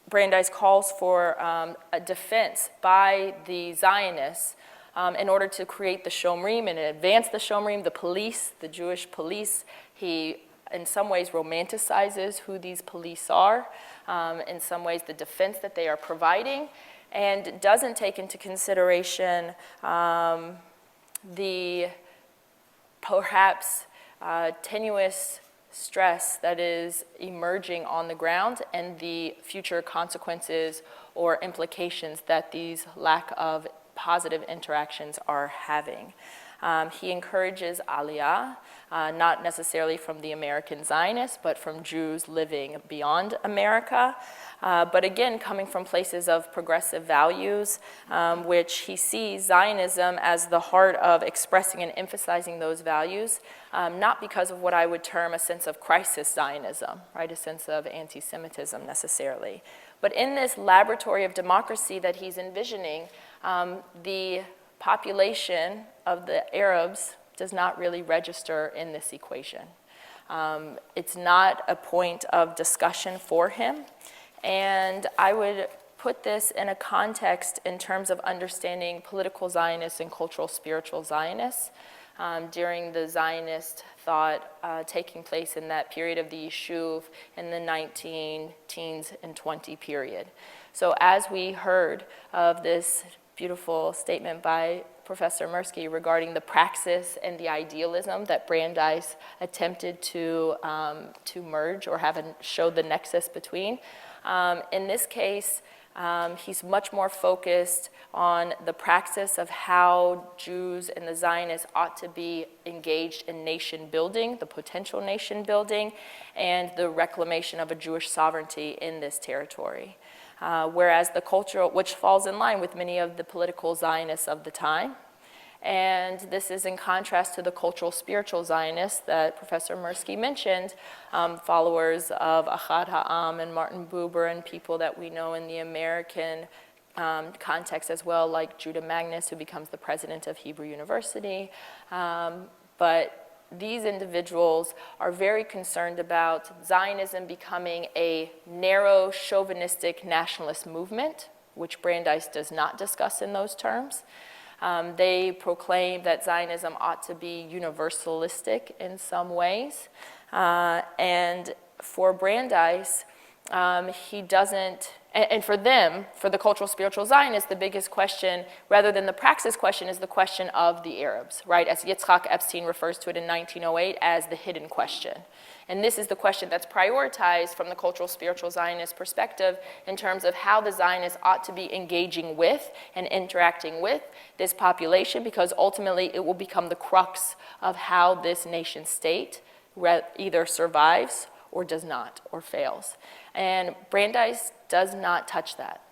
Brandeis calls for a defense by the Zionists in order to create the Shomrim and advance the Shomrim, the police, the Jewish police. He, in some ways, romanticizes who these police are, in some ways, the defense that they are providing, and doesn't take into consideration the perhaps tenuous stress that is emerging on the ground and the future consequences or implications that these lack of positive interactions are having. He encourages aliyah, not necessarily from the American Zionists, but from Jews living beyond America. But again, coming from places of progressive values, which he sees Zionism as the heart of expressing and emphasizing those values, not because of what I would term a sense of crisis Zionism, right, a sense of anti-Semitism necessarily. But in this laboratory of democracy that he's envisioning, the population of the Arabs does not really register in this equation. It's not a point of discussion for him. And I would put this in a context in terms of understanding political Zionists and cultural spiritual Zionists during the Zionist thought taking place in that period of the Yishuv in the 19-teens and 20 period. So as we heard of this beautiful statement by Professor Mirsky regarding the praxis and the idealism that Brandeis attempted to merge or showed the nexus between. In this case, he's much more focused on the praxis of how Jews and the Zionists ought to be engaged in nation building, the potential nation building, and the reclamation of a Jewish sovereignty in this territory. Whereas the cultural, which falls in line with many of the political Zionists of the time. And this is in contrast to the cultural spiritual Zionists that Professor Mirsky mentioned, followers of Ahad Ha'am and Martin Buber and people that we know in the American context as well, like Judah Magnus, who becomes the president of Hebrew University. But these individuals are very concerned about Zionism becoming a narrow, chauvinistic nationalist movement, which Brandeis does not discuss in those terms. They proclaim that Zionism ought to be universalistic in some ways. And for Brandeis, he doesn't, and for them, for the cultural spiritual Zionists, the biggest question, rather than the praxis question, is the question of the Arabs, right? As Yitzhak Epstein refers to it in 1908 as the hidden question. And this is the question that's prioritized from the cultural spiritual Zionist perspective in terms of how the Zionists ought to be engaging with and interacting with this population, because ultimately it will become the crux of how this nation state either survives or does not, or fails. And Brandeis does not touch that.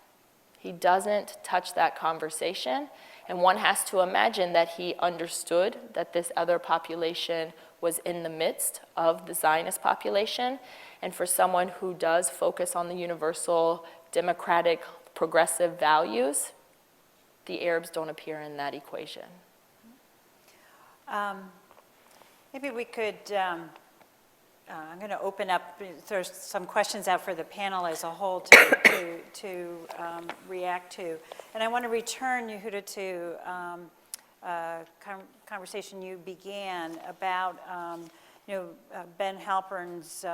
He doesn't touch that conversation, and one has to imagine that he understood that this other population was in the midst of the Zionist population, and for someone who does focus on the universal, democratic, progressive values, the Arabs don't appear in that equation. Maybe we could, I'm going to open up, there's some questions out for the panel as a whole to react to. And I want to return, Yehudah, to conversation you began about, Ben Halpern's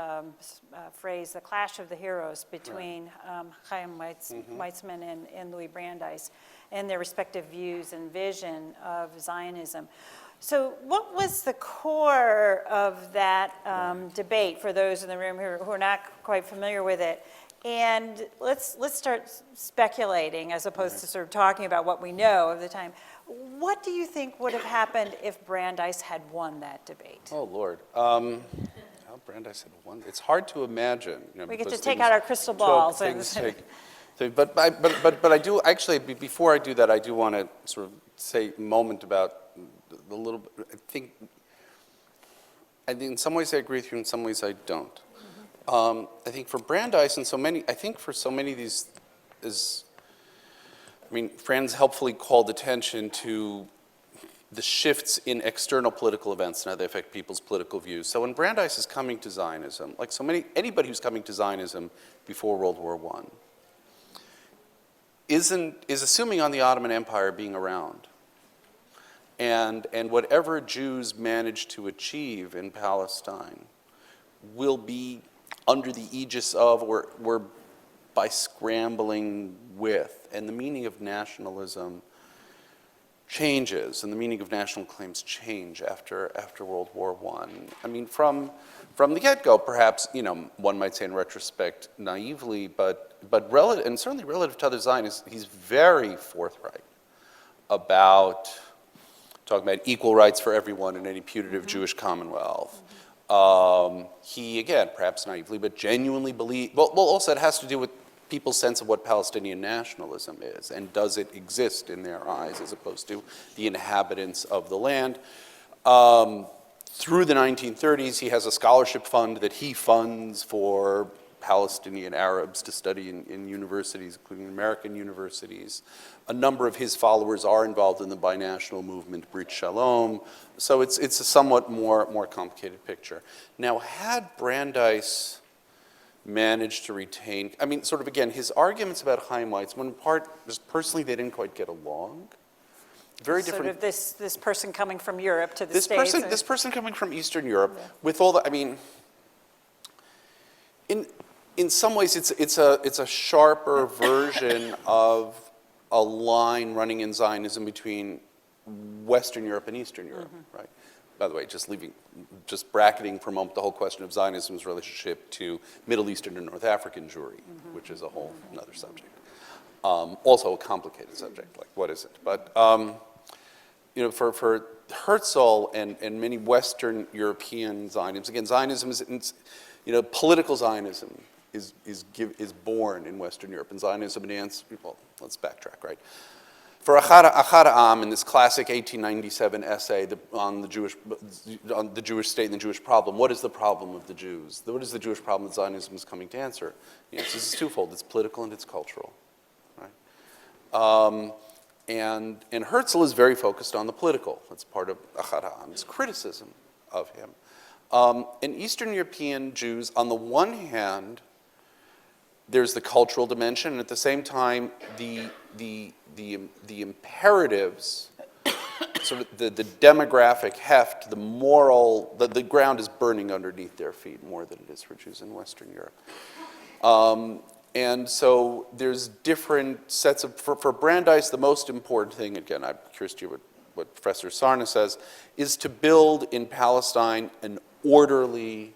phrase, the clash of the heroes between Chaim Weizmann and Louis Brandeis and their respective views and vision of Zionism. So what was the core of that debate for those in the room who are not quite familiar with it? And let's start speculating as opposed to sort of talking about what we know of the time. What do you think would have happened if Brandeis had won that debate? Oh, Lord. How Brandeis had won? It's hard to imagine. We get to take out our crystal balls. But I do, actually, before I do that, I do want to sort of say a moment about the little, I think in some ways I agree with you, in some ways I don't. I think for Brandeis and for so many of these, Franz helpfully called attention to the shifts in external political events and how they affect people's political views. So when Brandeis is coming to Zionism, like anybody who's coming to Zionism before World War I, is assuming on the Ottoman Empire being around. And whatever Jews manage to achieve in Palestine will be under the aegis of or by scrambling with. And the meaning of nationalism changes, and the meaning of national claims change after World War I. From the get-go, perhaps, one might say in retrospect naively, but relative, and certainly relative to other Zionists, he's very forthright about talking about equal rights for everyone in any putative Jewish commonwealth. He, again, perhaps naively, but genuinely also it has to do with people's sense of what Palestinian nationalism is, and does it exist in their eyes as opposed to the inhabitants of the land. Through the 1930s, he has a scholarship fund that he funds for Palestinian Arabs to study in universities, including American universities. A number of his followers are involved in the binational movement, Brit Shalom. So it's a somewhat more complicated picture. Now, had Brandeis managed to retain, again, his arguments about Chaim Weizmann, in part, just personally, they didn't quite get along. Very different. Sort of this person coming from Europe to the States. This person coming from Eastern Europe, with all the, in some ways, it's a sharper version of a line running in Zionism between Western Europe and Eastern Europe, right? By the way, just bracketing for a moment the whole question of Zionism's relationship to Middle Eastern and North African Jewry, which is a whole another subject. Also a complicated subject, like what is it? But for Herzl and many Western European Zionists, again, Zionism is, political Zionism is born in Western Europe, and Zionism let's backtrack, right? For Achad Am, in this classic 1897 essay on the Jewish state and the Jewish problem, what is the problem of the Jews? What is the Jewish problem that Zionism is coming to answer? This is twofold. It's political and it's cultural, right? And Herzl is very focused on the political. That's part of Achad Am's criticism of him. And Eastern European Jews, on the one hand, there's the cultural dimension, and at the same time, the imperatives, sort of the demographic heft, the moral, the ground is burning underneath their feet more than it is for Jews in Western Europe. And so there's different sets of, for Brandeis, the most important thing, again, I'm curious to hear what Professor Sarna says, is to build in Palestine an orderly,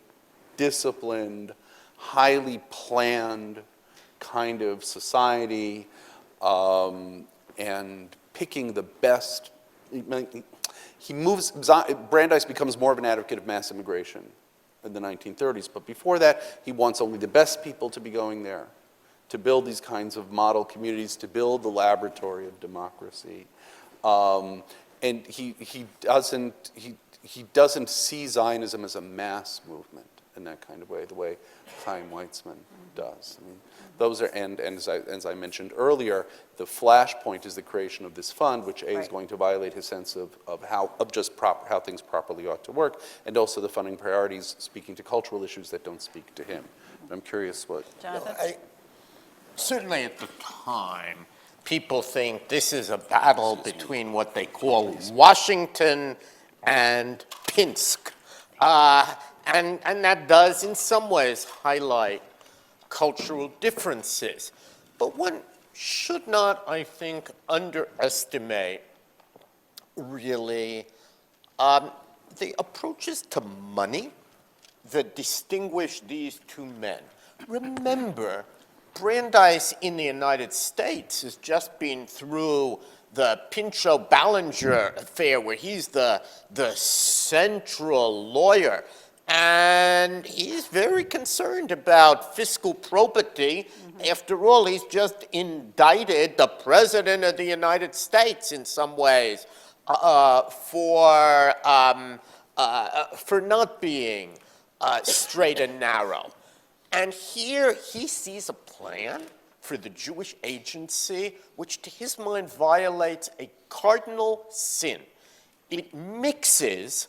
disciplined, highly planned kind of society, and picking the best. Brandeis becomes more of an advocate of mass immigration in the 1930s, but before that, he wants only the best people to be going there, to build these kinds of model communities, to build the laboratory of democracy. And he doesn't see Zionism as a mass movement in that kind of way, the way Chaim Weizmann does. Those are, and as I mentioned earlier, the flashpoint is the creation of this fund, which is going to violate his sense of how things properly ought to work, and also the funding priorities speaking to cultural issues that don't speak to him. I'm curious what. Jonathan? Certainly at the time, people think this is a battle between what they call Washington and Pinsk. And that does, in some ways, highlight cultural differences. But one should not, I think, underestimate, really, the approaches to money that distinguish these two men. Remember, Brandeis in the United States has just been through the Pinchot-Ballinger affair, where he's the central lawyer. And he's very concerned about fiscal probity. After all, he's just indicted the President of the United States in some ways for not being straight and narrow. And here he sees a plan for the Jewish agency, which to his mind violates a cardinal sin. It mixes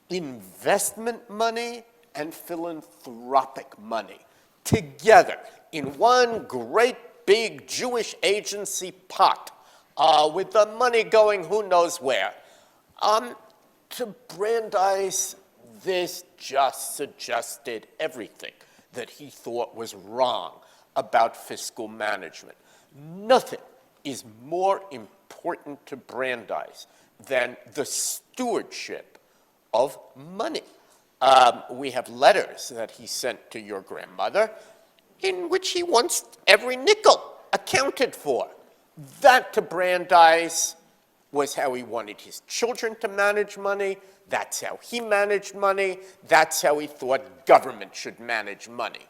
investment money and philanthropic money together in one great big Jewish agency pot with the money going who knows where. To Brandeis, this just suggested everything that he thought was wrong about fiscal management. Nothing is more important to Brandeis than the stewardship of money. We have letters that he sent to your grandmother in which he wants every nickel accounted for. That to Brandeis was how he wanted his children to manage money. That's how he managed money. That's how he thought government should manage money.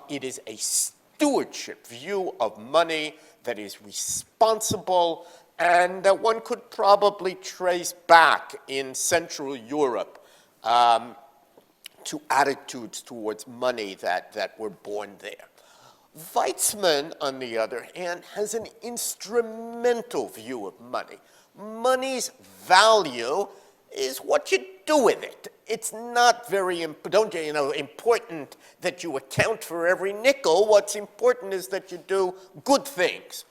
It is a stewardship view of money that is responsible and that one could probably trace back in Central Europe to attitudes towards money that were born there. Weizmann, on the other hand, has an instrumental view of money. Money's value is what you do with it. It's not very important that you account for every nickel. What's important is that you do good things,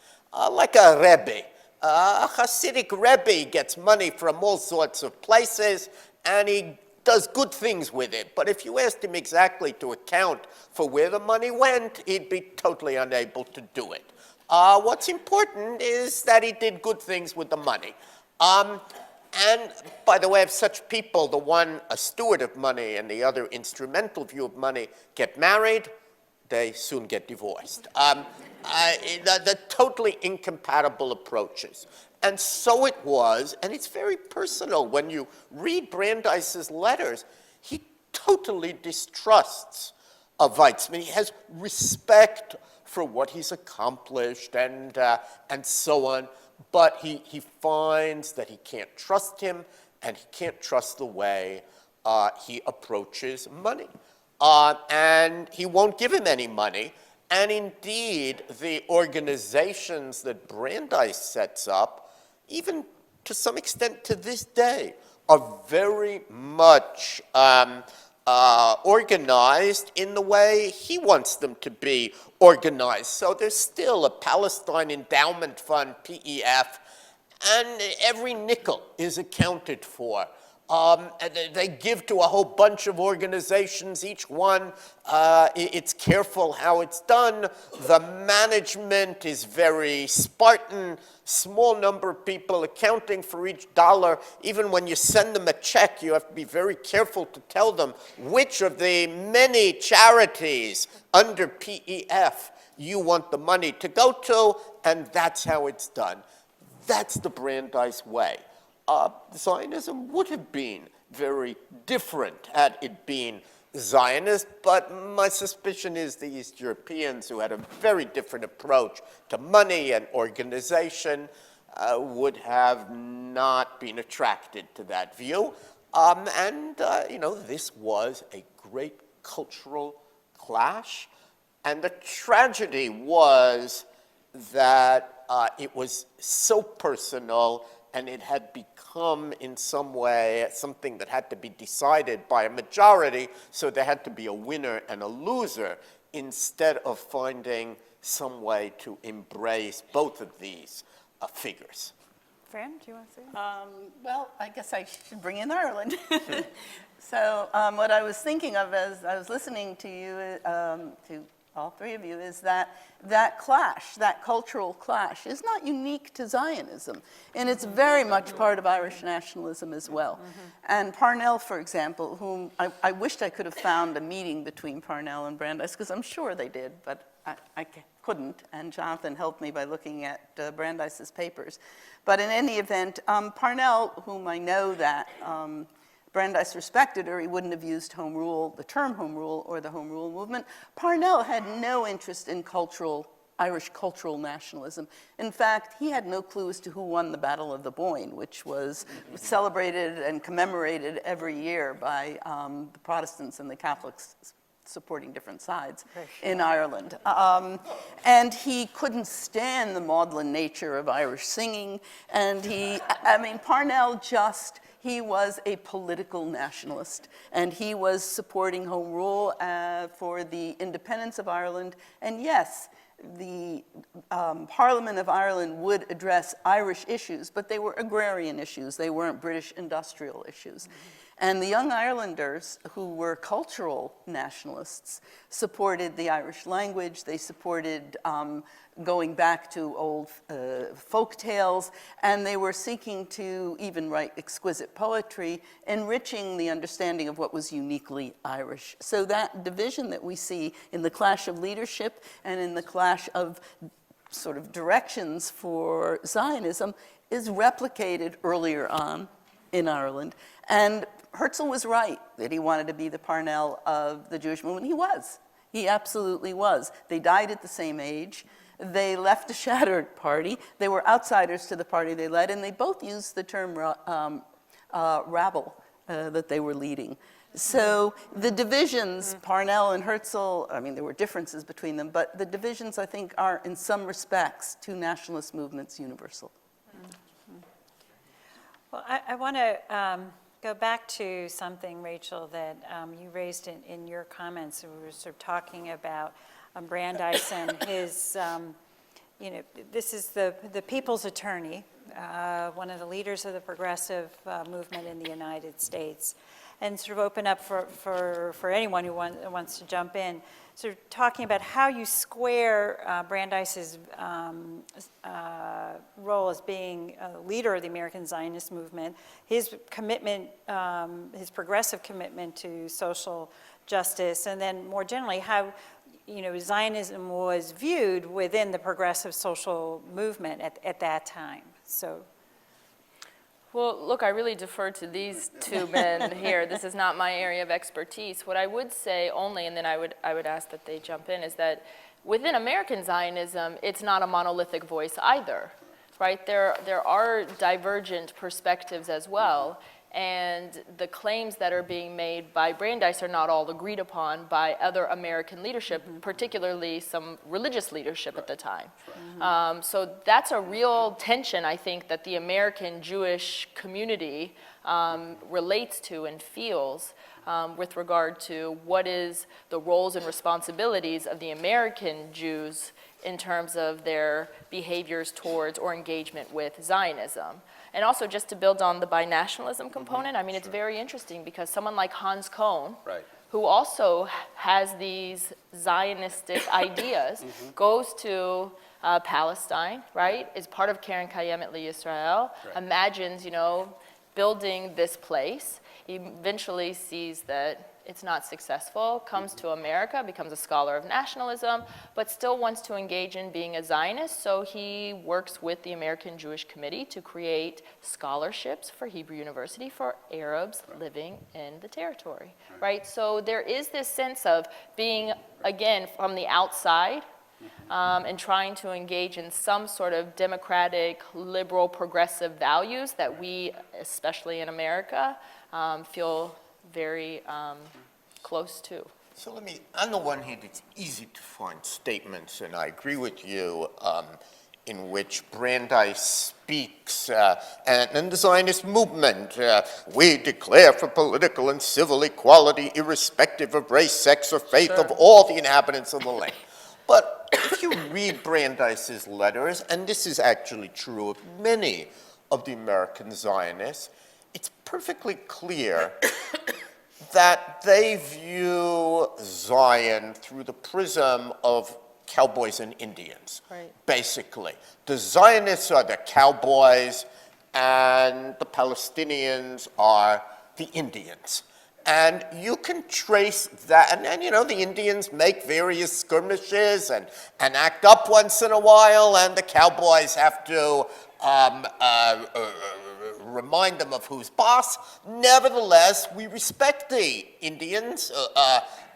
like a Rebbe. A Hasidic Rebbe gets money from all sorts of places, and he does good things with it. But if you asked him exactly to account for where the money went, he'd be totally unable to do it. What's important is that he did good things with the money. And by the way, if such people, the one a steward of money and the other instrumental view of money, get married, they soon get divorced. The totally incompatible approaches. And so it was, and it's very personal. When you read Brandeis's letters, he totally distrusts Weizmann. He has respect for what he's accomplished and so on, but he finds that he can't trust him, and he can't trust the way he approaches money. And he won't give him any money. And indeed, the organizations that Brandeis sets up, even to some extent to this day, are very much organized in the way he wants them to be organized. So there's still a Palestine Endowment Fund, PEF, and every nickel is accounted for. They give to a whole bunch of organizations, each one, it's careful how it's done. The management is very Spartan, small number of people accounting for each dollar. Even when you send them a check, you have to be very careful to tell them which of the many charities under PEF you want the money to go to, and that's how it's done. That's the Brandeis way. Zionism would have been very different had it been Zionist, but my suspicion is the East Europeans, who had a very different approach to money and organization, would have not been attracted to that view. This was a great cultural clash, and the tragedy was that it was so personal, and it had become, in some way, something that had to be decided by a majority, so there had to be a winner and a loser, instead of finding some way to embrace both of these figures? Fran, do you want to say? Well, I guess I should bring in Ireland. So what I was thinking of as I was listening to you, to all three of you, is that clash, that cultural clash, is not unique to Zionism. And it's very much part of Irish nationalism as well. And Parnell, for example, whom I wished I could have found a meeting between Parnell and Brandeis, because I'm sure they did, but I couldn't. And Jonathan helped me by looking at Brandeis's papers. But in any event, Parnell, whom I know that Brandeis respected, or he wouldn't have used home rule, the term home rule, or the home rule movement. Parnell had no interest in Irish cultural nationalism. In fact, he had no clue as to who won the Battle of the Boyne, which was celebrated and commemorated every year by the Protestants and the Catholics supporting different sides in Ireland. And he couldn't stand the maudlin nature of Irish singing. And Parnell he was a political nationalist, and he was supporting home rule for the independence of Ireland. And yes, the Parliament of Ireland would address Irish issues, but they were agrarian issues. They weren't British industrial issues. And the Young Irelanders, who were cultural nationalists, supported the Irish language. They supported going back to old folk tales, and they were seeking to even write exquisite poetry, enriching the understanding of what was uniquely Irish. So that division that we see in the clash of leadership and in the clash of sort of directions for Zionism is replicated earlier on in Ireland. And Herzl was right that he wanted to be the Parnell of the Jewish movement. He was. He absolutely was. They died at the same age. They left a shattered party. They were outsiders to the party they led, and they both used the term rabble that they were leading. So the divisions, Parnell and Herzl, there were differences between them, but the divisions, I think, are in some respects to nationalist movements universal. Well, I want to go back to something, Rachel, that you raised in your comments. We were sort of talking about Brandeis and his, this is the people's attorney, one of the leaders of the progressive movement in the United States, and sort of open up for anyone who wants to jump in, sort of talking about how you square Brandeis's role as being a leader of the American Zionist movement, his commitment, his progressive commitment to social justice, and then more generally how Zionism was viewed within the progressive social movement at that time. So. Well, look, I really defer to these two men here. This is not my area of expertise. What I would say only, and then I would ask that they jump in, is that within American Zionism, it's not a monolithic voice either, right? There are divergent perspectives as well, and the claims that are being made by Brandeis are not all agreed upon by other American leadership, particularly some religious leadership at the time. So that's a real tension, I think, that the American Jewish community relates to and feels with regard to what is the roles and responsibilities of the American Jews in terms of their behaviors towards or engagement with Zionism. And also, just to build on the binationalism component, it's very interesting because someone like Hans Kohn, who also has these Zionistic ideas, goes to Palestine, right, is part of Keren Kayemet LeYisrael, imagines, building this place. He eventually sees that it's not successful, comes to America, becomes a scholar of nationalism, but still wants to engage in being a Zionist, so he works with the American Jewish Committee to create scholarships for Hebrew University for Arabs living in the territory, right? So there is this sense of being, again, from the outside, and trying to engage in some sort of democratic, liberal, progressive values that we, especially in America, feel very close to. So on the one hand, it's easy to find statements, and I agree with you, in which Brandeis speaks, and the Zionist movement, we declare for political and civil equality irrespective of race, sex, or faith of all the inhabitants of the land. But if you read Brandeis's letters, and this is actually true of many of the American Zionists, it's perfectly clear that they view Zion through the prism of cowboys and Indians, Right. basically. The Zionists are the cowboys, and the Palestinians are the Indians. And you can trace that, and you know, the Indians make various skirmishes and act up once in a while, and the cowboys have to remind them of who's boss. Nevertheless, we respect the Indians,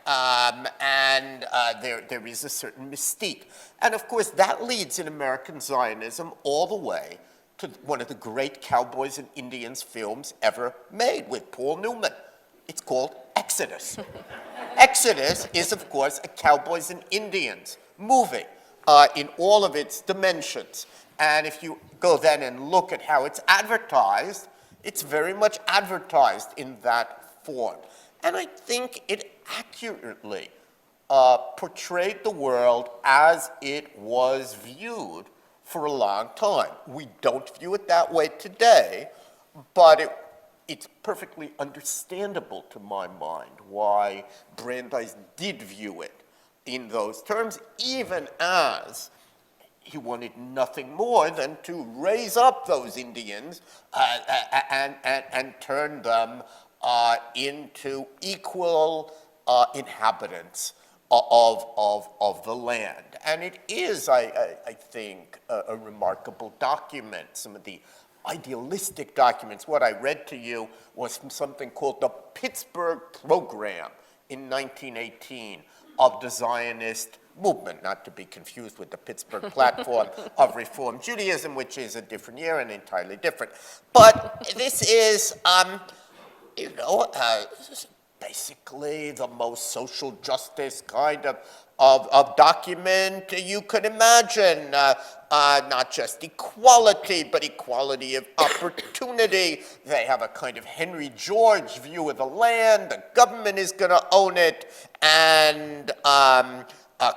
and there is a certain mystique. And of course, that leads in American Zionism all the way to one of the great cowboys and Indians films ever made with Paul Newman. It's called Exodus. Exodus is, of course, a cowboys and Indians movie in all of its dimensions. And if you go then and look at how it's advertised, it's very much advertised in that form. And I think it accurately portrayed the world as it was viewed for a long time. We don't view it that way today, but it's perfectly understandable to my mind why Brandeis did view it in those terms, even as he wanted nothing more than to raise up those Indians and turn them into equal inhabitants of the land. And it is, I think, a remarkable document. Some of the idealistic documents. What I read to you was from something called the Pittsburgh Program in 1918 of the Zionist movement, not to be confused with the Pittsburgh Platform of Reform Judaism, which is a different year and entirely different. But this is, basically the most social justice kind of document you could imagine. Not just equality, but equality of opportunity. They have a kind of Henry George view of the land. The government is going to own it, and a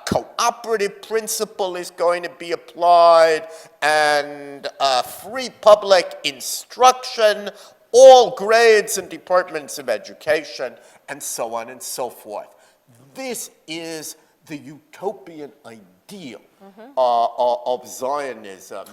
cooperative principle is going to be applied, and free public instruction, all grades and departments of education, and so on and so forth. This is the utopian ideal of Zionism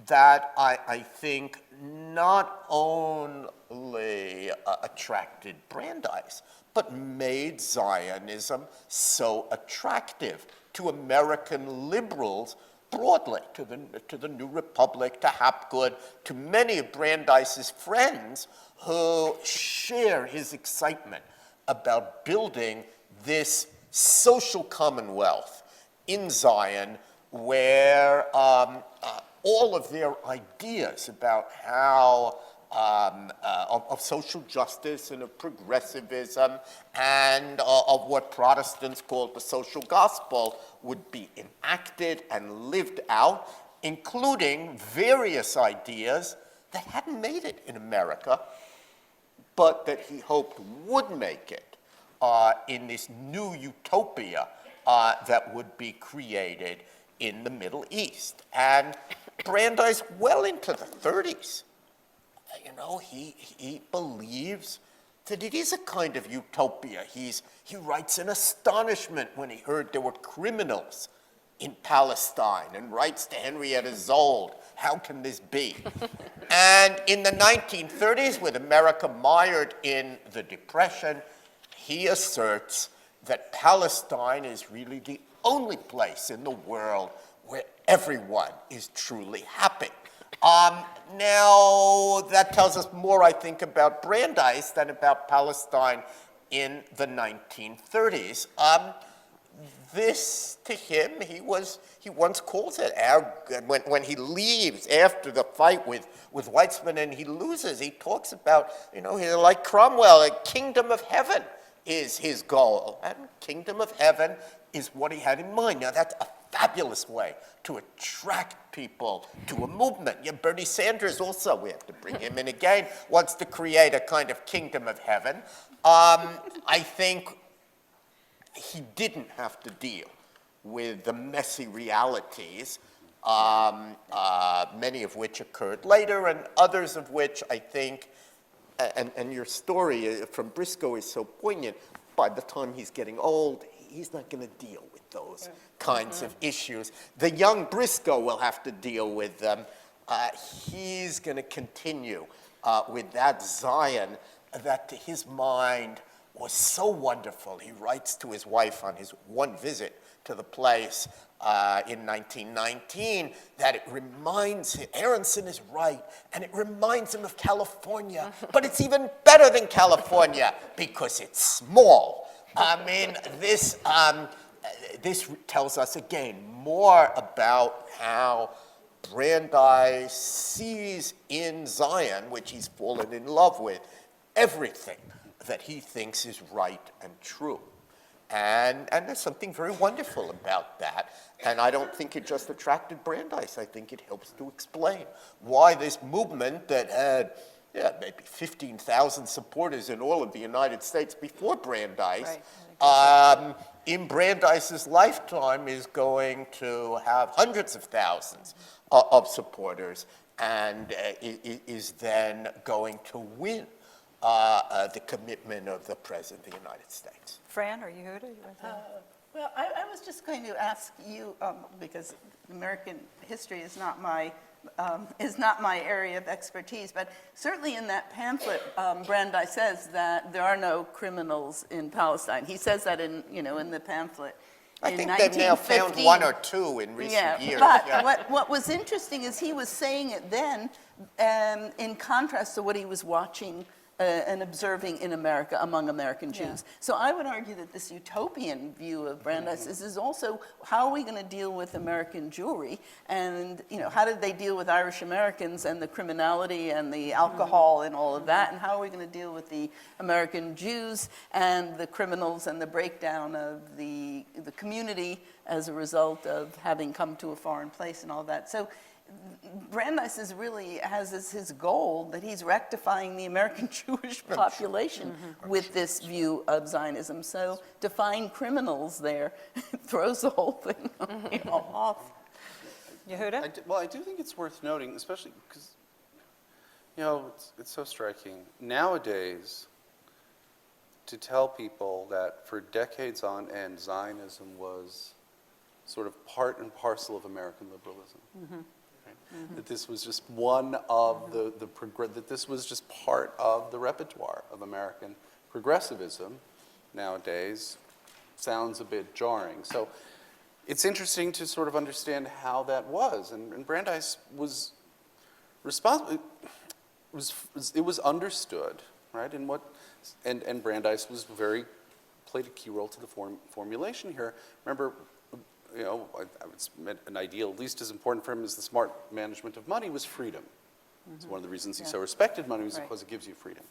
that I think not only attracted Brandeis, but made Zionism so attractive to American liberals broadly, to the New Republic, to Hapgood, to many of Brandeis's friends who share his excitement about building this social commonwealth in Zion where all of their ideas about how of social justice and of progressivism and of what Protestants called the social gospel would be enacted and lived out, including various ideas that hadn't made it in America, but that he hoped would make it in this new utopia that would be created in the Middle East. And Brandeis, well into the 30s, he believes that it is a kind of utopia. He writes in astonishment when he heard there were criminals in Palestine and writes to Henrietta Zold, how can this be? And in the 1930s, with America mired in the Depression, he asserts that Palestine is really the only place in the world where everyone is truly happy. Now, that tells us more, I think, about Brandeis than about Palestine in the 1930s. This, to him, he once calls it, when he leaves after the fight with Weizmann and he loses, he talks about, he's like Cromwell, a kingdom of heaven is his goal. And kingdom of heaven is what he had in mind. Now, that's a fabulous way to attract people to a movement. Bernie Sanders also, we have to bring him in again, wants to create a kind of kingdom of heaven. I think he didn't have to deal with the messy realities, many of which occurred later, and others of which I think, and your story from Briscoe is so poignant, by the time he's getting old, he's not going to deal with those kinds of issues. The young Briscoe will have to deal with them. He's going to continue with that Zion that to his mind was so wonderful. He writes to his wife on his one visit to the place in 1919 that it reminds him, Ellenson is right, and it reminds him of California, but it's even better than California because it's small. I mean, this tells us again more about how Brandeis sees in Zion, which he's fallen in love with, everything that he thinks is right and true. And there's something very wonderful about that. And I don't think it just attracted Brandeis. I think it helps to explain why this movement that had maybe 15,000 supporters in all of the United States before Brandeis, in Brandeis's lifetime is going to have hundreds of thousands of supporters and is then going to win the commitment of the President of the United States. Fran or Yehudah? You want to- Well, I was just going to ask you, because American history is not my area of expertise, but certainly in that pamphlet, Brandeis says that there are no criminals in Palestine. He says that in the pamphlet. I in think they've now found 1915. one or two in recent years. But what was interesting is he was saying it then in contrast to what he was watching and observing in America among American Jews. So I would argue that this utopian view of Brandeis is also how are we going to deal with American Jewry, and how did they deal with Irish Americans and the criminality and the alcohol and all of that, and how are we going to deal with the American Jews and the criminals and the breakdown of the community as a result of having come to a foreign place and all that. So Brandeis has as his goal that he's rectifying the American Jewish population with this view of Zionism. So to find criminals there throws the whole thing off. Yehudah? I do think it's worth noting, especially because, it's so striking. Nowadays, to tell people that for decades on end, Zionism was sort of part and parcel of American liberalism. That this was just one of that this was just part of the repertoire of American progressivism nowadays sounds a bit jarring. So it's interesting to sort of understand how that was. And Brandeis was responsible. It was understood, right? And Brandeis played a key role to the formulation here. Remember, an ideal, at least as important for him as the smart management of money, was freedom. It's one of the reasons he so respected money was because it gives you freedom.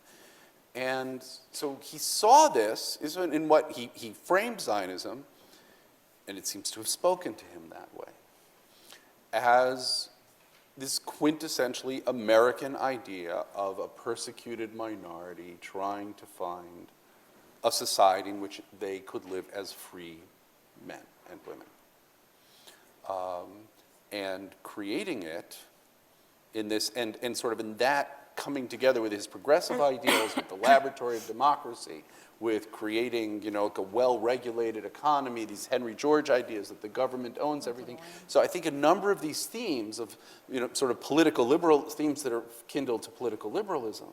And so he saw this in what he framed Zionism, and it seems to have spoken to him that way, as this quintessentially American idea of a persecuted minority trying to find a society in which they could live as free men and women. And creating it in this, and sort of in that coming together with his progressive ideals, with the laboratory of democracy, with creating, like a well-regulated economy, these Henry George ideas that the government owns everything. So I think a number of these themes of, sort of political liberal themes that are kindled to political liberalism,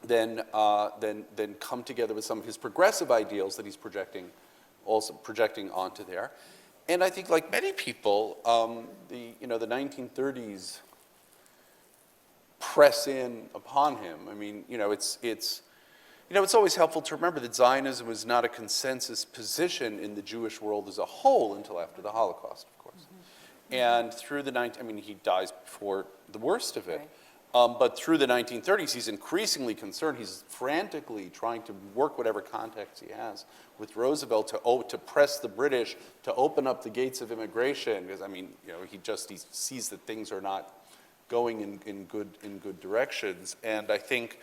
then come together with some of his progressive ideals that he's projecting onto there. And I think, like many people, the 1930s press in upon him. I mean, it's always helpful to remember that Zionism was not a consensus position in the Jewish world as a whole until after the Holocaust, of course. And through he dies before the worst of it. Right. But through the 1930s, he's increasingly concerned. He's frantically trying to work whatever contacts he has with Roosevelt to press the British to open up the gates of immigration. Because he sees that things are not going in good directions. And I think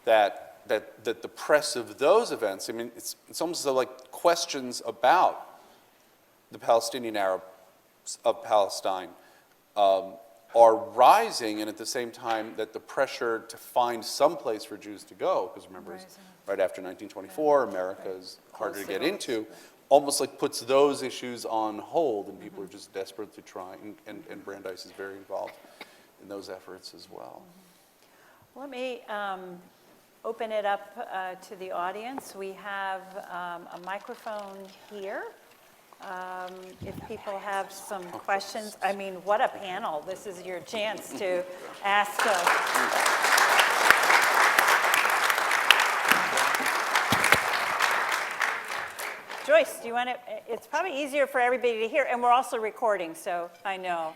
that the press of those events, it's almost like questions about the Palestinian Arabs of Palestine are rising, and at the same time that the pressure to find some place for Jews to go, because remember, right after 1924, America is harder to get into, almost like puts those issues on hold, and people are just desperate to try, and Brandeis is very involved in those efforts as well. Let me open it up to the audience. We have a microphone here. If people have some questions, I mean, what a panel. This is your chance to ask us. Joyce, do you want to, it's probably easier for everybody to hear, and we're also recording, so I know.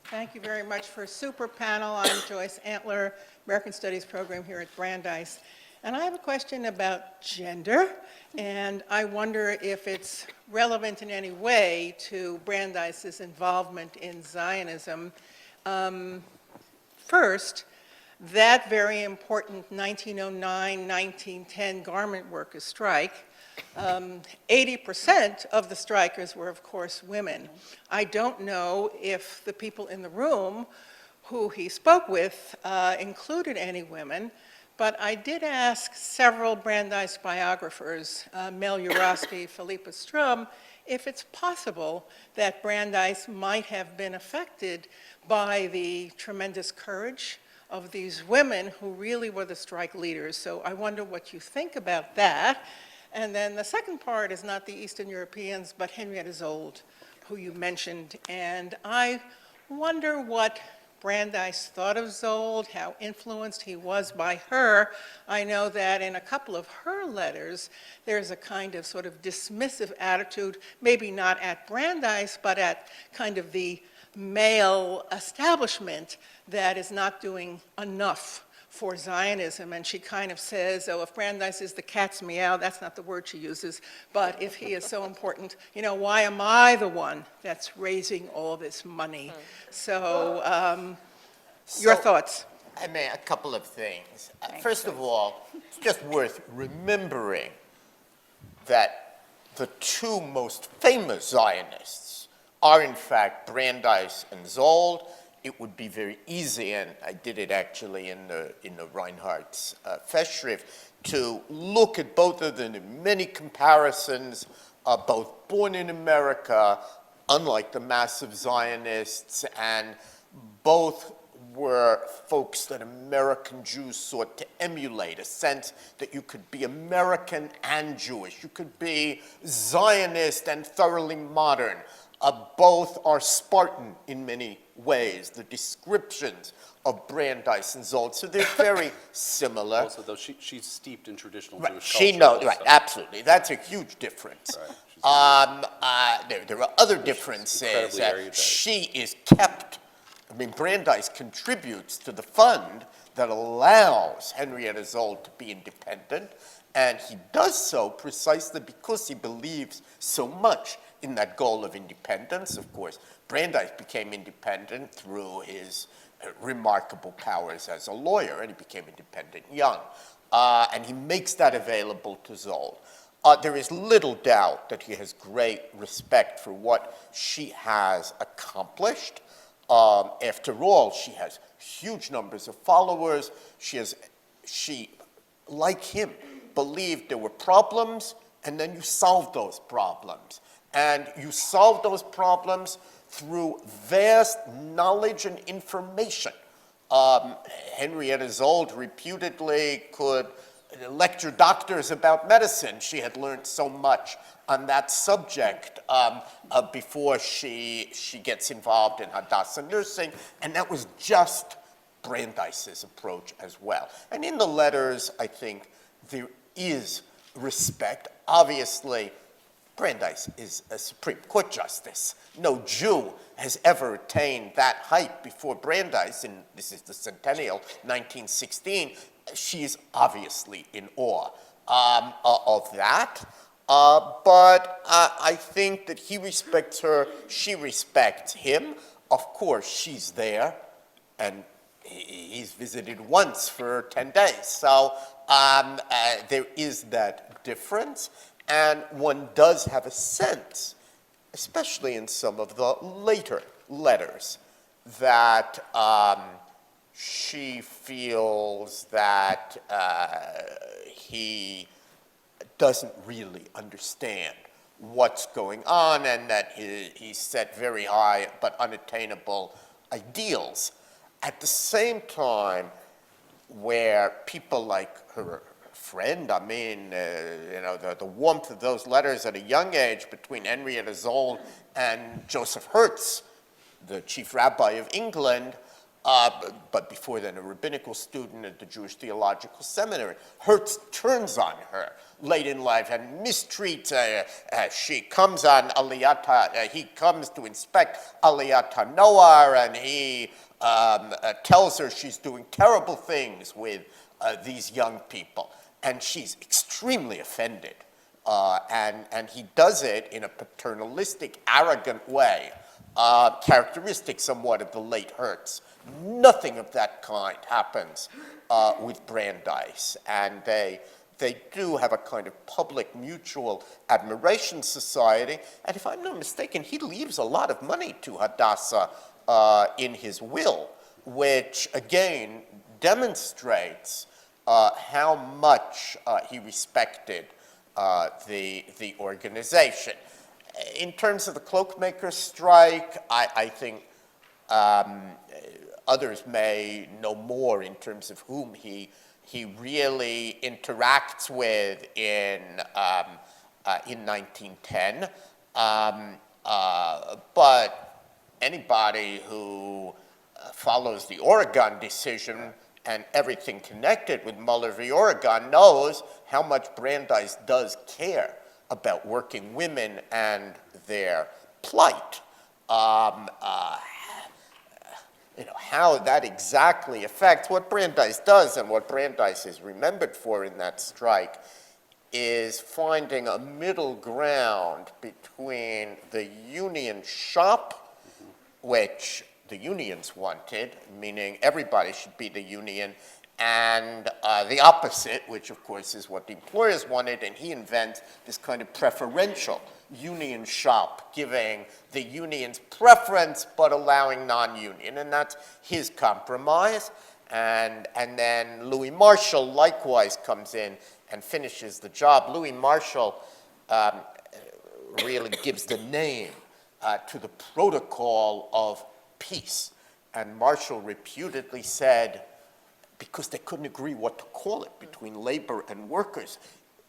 Thank you very much for a super panel. I'm Joyce Antler, American Studies program here at Brandeis. And I have a question about gender, and I wonder if it's relevant in any way to Brandeis's involvement in Zionism. First, that very important 1909-1910 garment workers strike, 80% of the strikers were, of course, women. I don't know if the people in the room who he spoke with included any women, but I did ask several Brandeis biographers, Mel Urosky, Philippa Strum, if it's possible that Brandeis might have been affected by the tremendous courage of these women who really were the strike leaders. So I wonder what you think about that. And then the second part is not the Eastern Europeans, but Henrietta Zold, who you mentioned. And I wonder what Brandeis thought of Zold, how influenced he was by her. I know that in a couple of her letters, there's a kind of sort of dismissive attitude, maybe not at Brandeis, but at kind of the male establishment that is not doing enough for Zionism, and she kind of says, oh, if Brandeis is the cat's meow, that's not the word she uses, but if he is so important, you know, why am I the one that's raising all this money? So, your thoughts? I mean, a couple of things. First of all, it's just worth remembering that the two most famous Zionists are, in fact, Brandeis and Zold. It would be very easy, and I did it actually in the Reinhardt's Festschrift, to look at both of them in many comparisons, both born in America, unlike the massive Zionists, and both were folks that American Jews sought to emulate, a sense that you could be American and Jewish, you could be Zionist and thoroughly modern. Both are Spartan in many ways, the descriptions of Brandeis and Zold, so they're very similar. Also, though, she's steeped in traditional Right, Jewish she culture. knows, right, absolutely. That's a huge difference. Right. There are other differences. incredibly erudite. She is kept, I mean, Brandeis contributes to the fund that allows Henrietta Zold to be independent, and he does so precisely because he believes so much in that goal of independence. Of course, Brandeis became independent through his remarkable powers as a lawyer, and he became independent young. And he makes that available to Zold. There is little doubt that he has great respect for what she has accomplished. After all, she has huge numbers of followers. She, like him, believed there were problems, and then you solve those problems. And you solve those problems through vast knowledge and information. Henrietta Zold reputedly could lecture doctors about medicine. She had learned so much on that subject before she gets involved in Hadassah nursing, and that was just Brandeis's approach as well. And in the letters, I think there is respect. Obviously, Brandeis is a Supreme Court justice. No Jew has ever attained that height before Brandeis, and this is the centennial, 1916. She's obviously in awe of that. But I think that he respects her, she respects him. Of course, she's there and he's visited once for 10 days. So there is that difference, and one does have a sense, especially in some of the later letters, that she feels that he doesn't really understand what's going on, and that he set very high but unattainable ideals. At the same time, where people like her friend, I mean, the warmth of those letters at a young age between Henrietta Zoll and Joseph Hertz, the chief rabbi of England, but before then a rabbinical student at the Jewish Theological Seminary. Hertz turns on her late in life and mistreats her. She comes on Aliyat, he comes to inspect Aliyat HaNoar, and he tells her she's doing terrible things with these young people. And she's extremely offended. And he does it in a paternalistic, arrogant way, characteristic somewhat of the late Hertz. Nothing of that kind happens with Brandeis. And they do have a kind of public mutual admiration society. And if I'm not mistaken, he leaves a lot of money to Hadassah in his will, which again demonstrates how much he respected the organization. In terms of the cloakmaker strike, I think others may know more in terms of whom he really interacts with in 1910. But anybody who follows the Oregon decision and everything connected with Muller v. Oregon knows how much Brandeis does care about working women and their plight. How that exactly affects what Brandeis does, and what Brandeis is remembered for in that strike, is finding a middle ground between the union shop, which the unions wanted, meaning everybody should be the union, and the opposite, which of course is what the employers wanted, and he invents this kind of preferential union shop, giving the unions preference but allowing non-union, and that's his compromise. And then Louis Marshall likewise comes in and finishes the job. Louis Marshall really gives the name to the protocol of peace. And Marshall reputedly said, because they couldn't agree what to call it between labor and workers,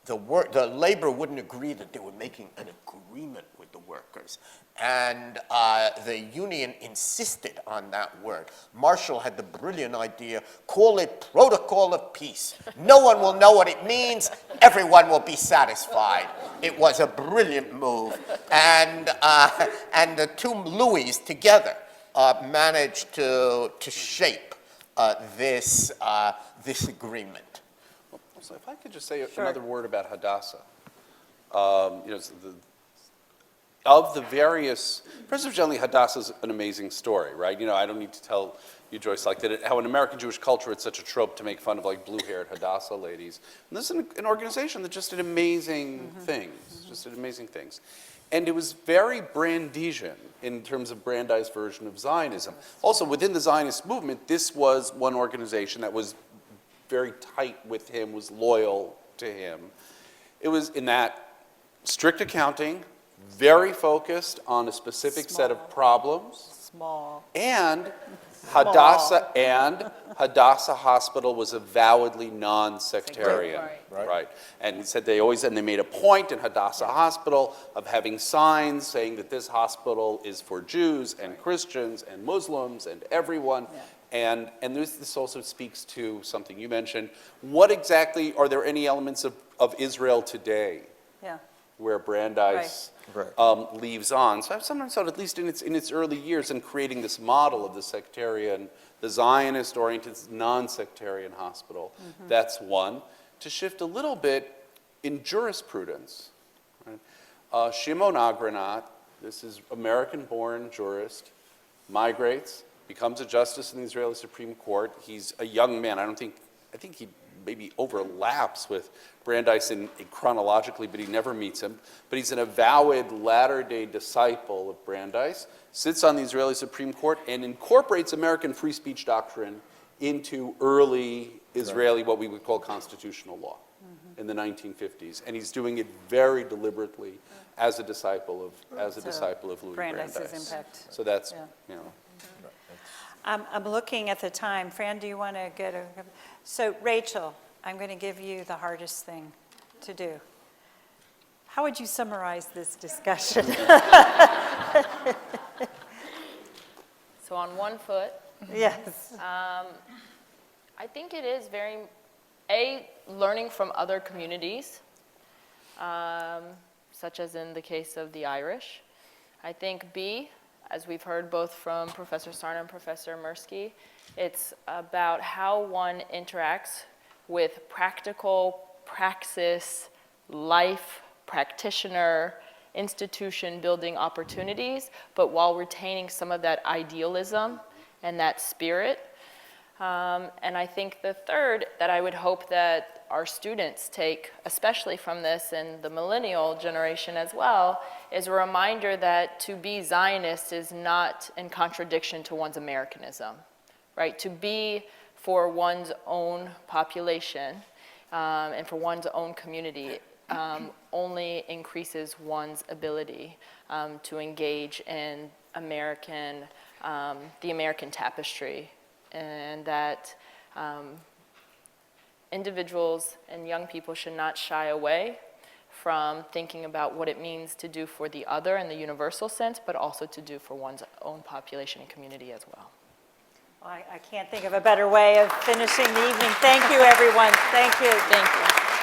the labor wouldn't agree that they were making an agreement with the workers. And the union insisted on that word. Marshall had the brilliant idea, call it protocol of peace. No one will know what it means. Everyone will be satisfied. It was a brilliant move. And the two Louis together managed to shape this agreement. So if I could just say another word about Hadassah. Of the various, first of all, Hadassah is an amazing story, right? I don't need to tell you, Joyce, like that how in American Jewish culture it's such a trope to make fun of like blue-haired Hadassah ladies. And this is an organization that just did amazing things. And it was very Brandeisian in terms of Brandeis' version of Zionism. Also, within the Zionist movement, this was one organization that was very tight with him, was loyal to him. It was in that strict accounting, very focused on a specific set of problems. And Hadassah Hospital was avowedly non-sectarian. Right. And he said they made a point in Hadassah Hospital of having signs saying that this hospital is for Jews and Christians and Muslims and everyone. And this also speaks to something you mentioned. What exactly, are there any elements of Israel today where Brandeis leaves on? So I've sometimes thought, at least in its early years, in creating this model of the sectarian, the Zionist-oriented, non-sectarian hospital, that's one. To shift a little bit in jurisprudence, right? Shimon Agranat, this is American-born jurist, migrates becomes a justice in the Israeli Supreme Court. He's a young man. I think he maybe overlaps with Brandeis chronologically, but he never meets him. But he's an avowed latter-day disciple of Brandeis, sits on the Israeli Supreme Court, and incorporates American free speech doctrine into early Israeli, what we would call constitutional law in the 1950s. And he's doing it very deliberately as a disciple of Louis Brandeis's Brandeis. impact. So that's, Yeah. you know. I'm looking at the time. Fran, do you want to get a, so Rachel, I'm going to give you the hardest thing to do. How would you summarize this discussion? So on one foot, Yes. I think it is very, learning from other communities, such as in the case of the Irish. I think B, as we've heard both from Professor Sarna and Professor Mirsky, it's about how one interacts with practical, praxis, life, practitioner, institution building opportunities, but while retaining some of that idealism and that spirit. And I think the third that I would hope that our students take, especially from this and the millennial generation as well, is a reminder that to be Zionist is not in contradiction to one's Americanism, right? To be for one's own population and for one's own community only increases one's ability to engage in the American tapestry, and that individuals and young people should not shy away from thinking about what it means to do for the other in the universal sense, but also to do for one's own population and community as well. I can't think of a better way of finishing the evening. Thank you, everyone. Thank you. Thank you.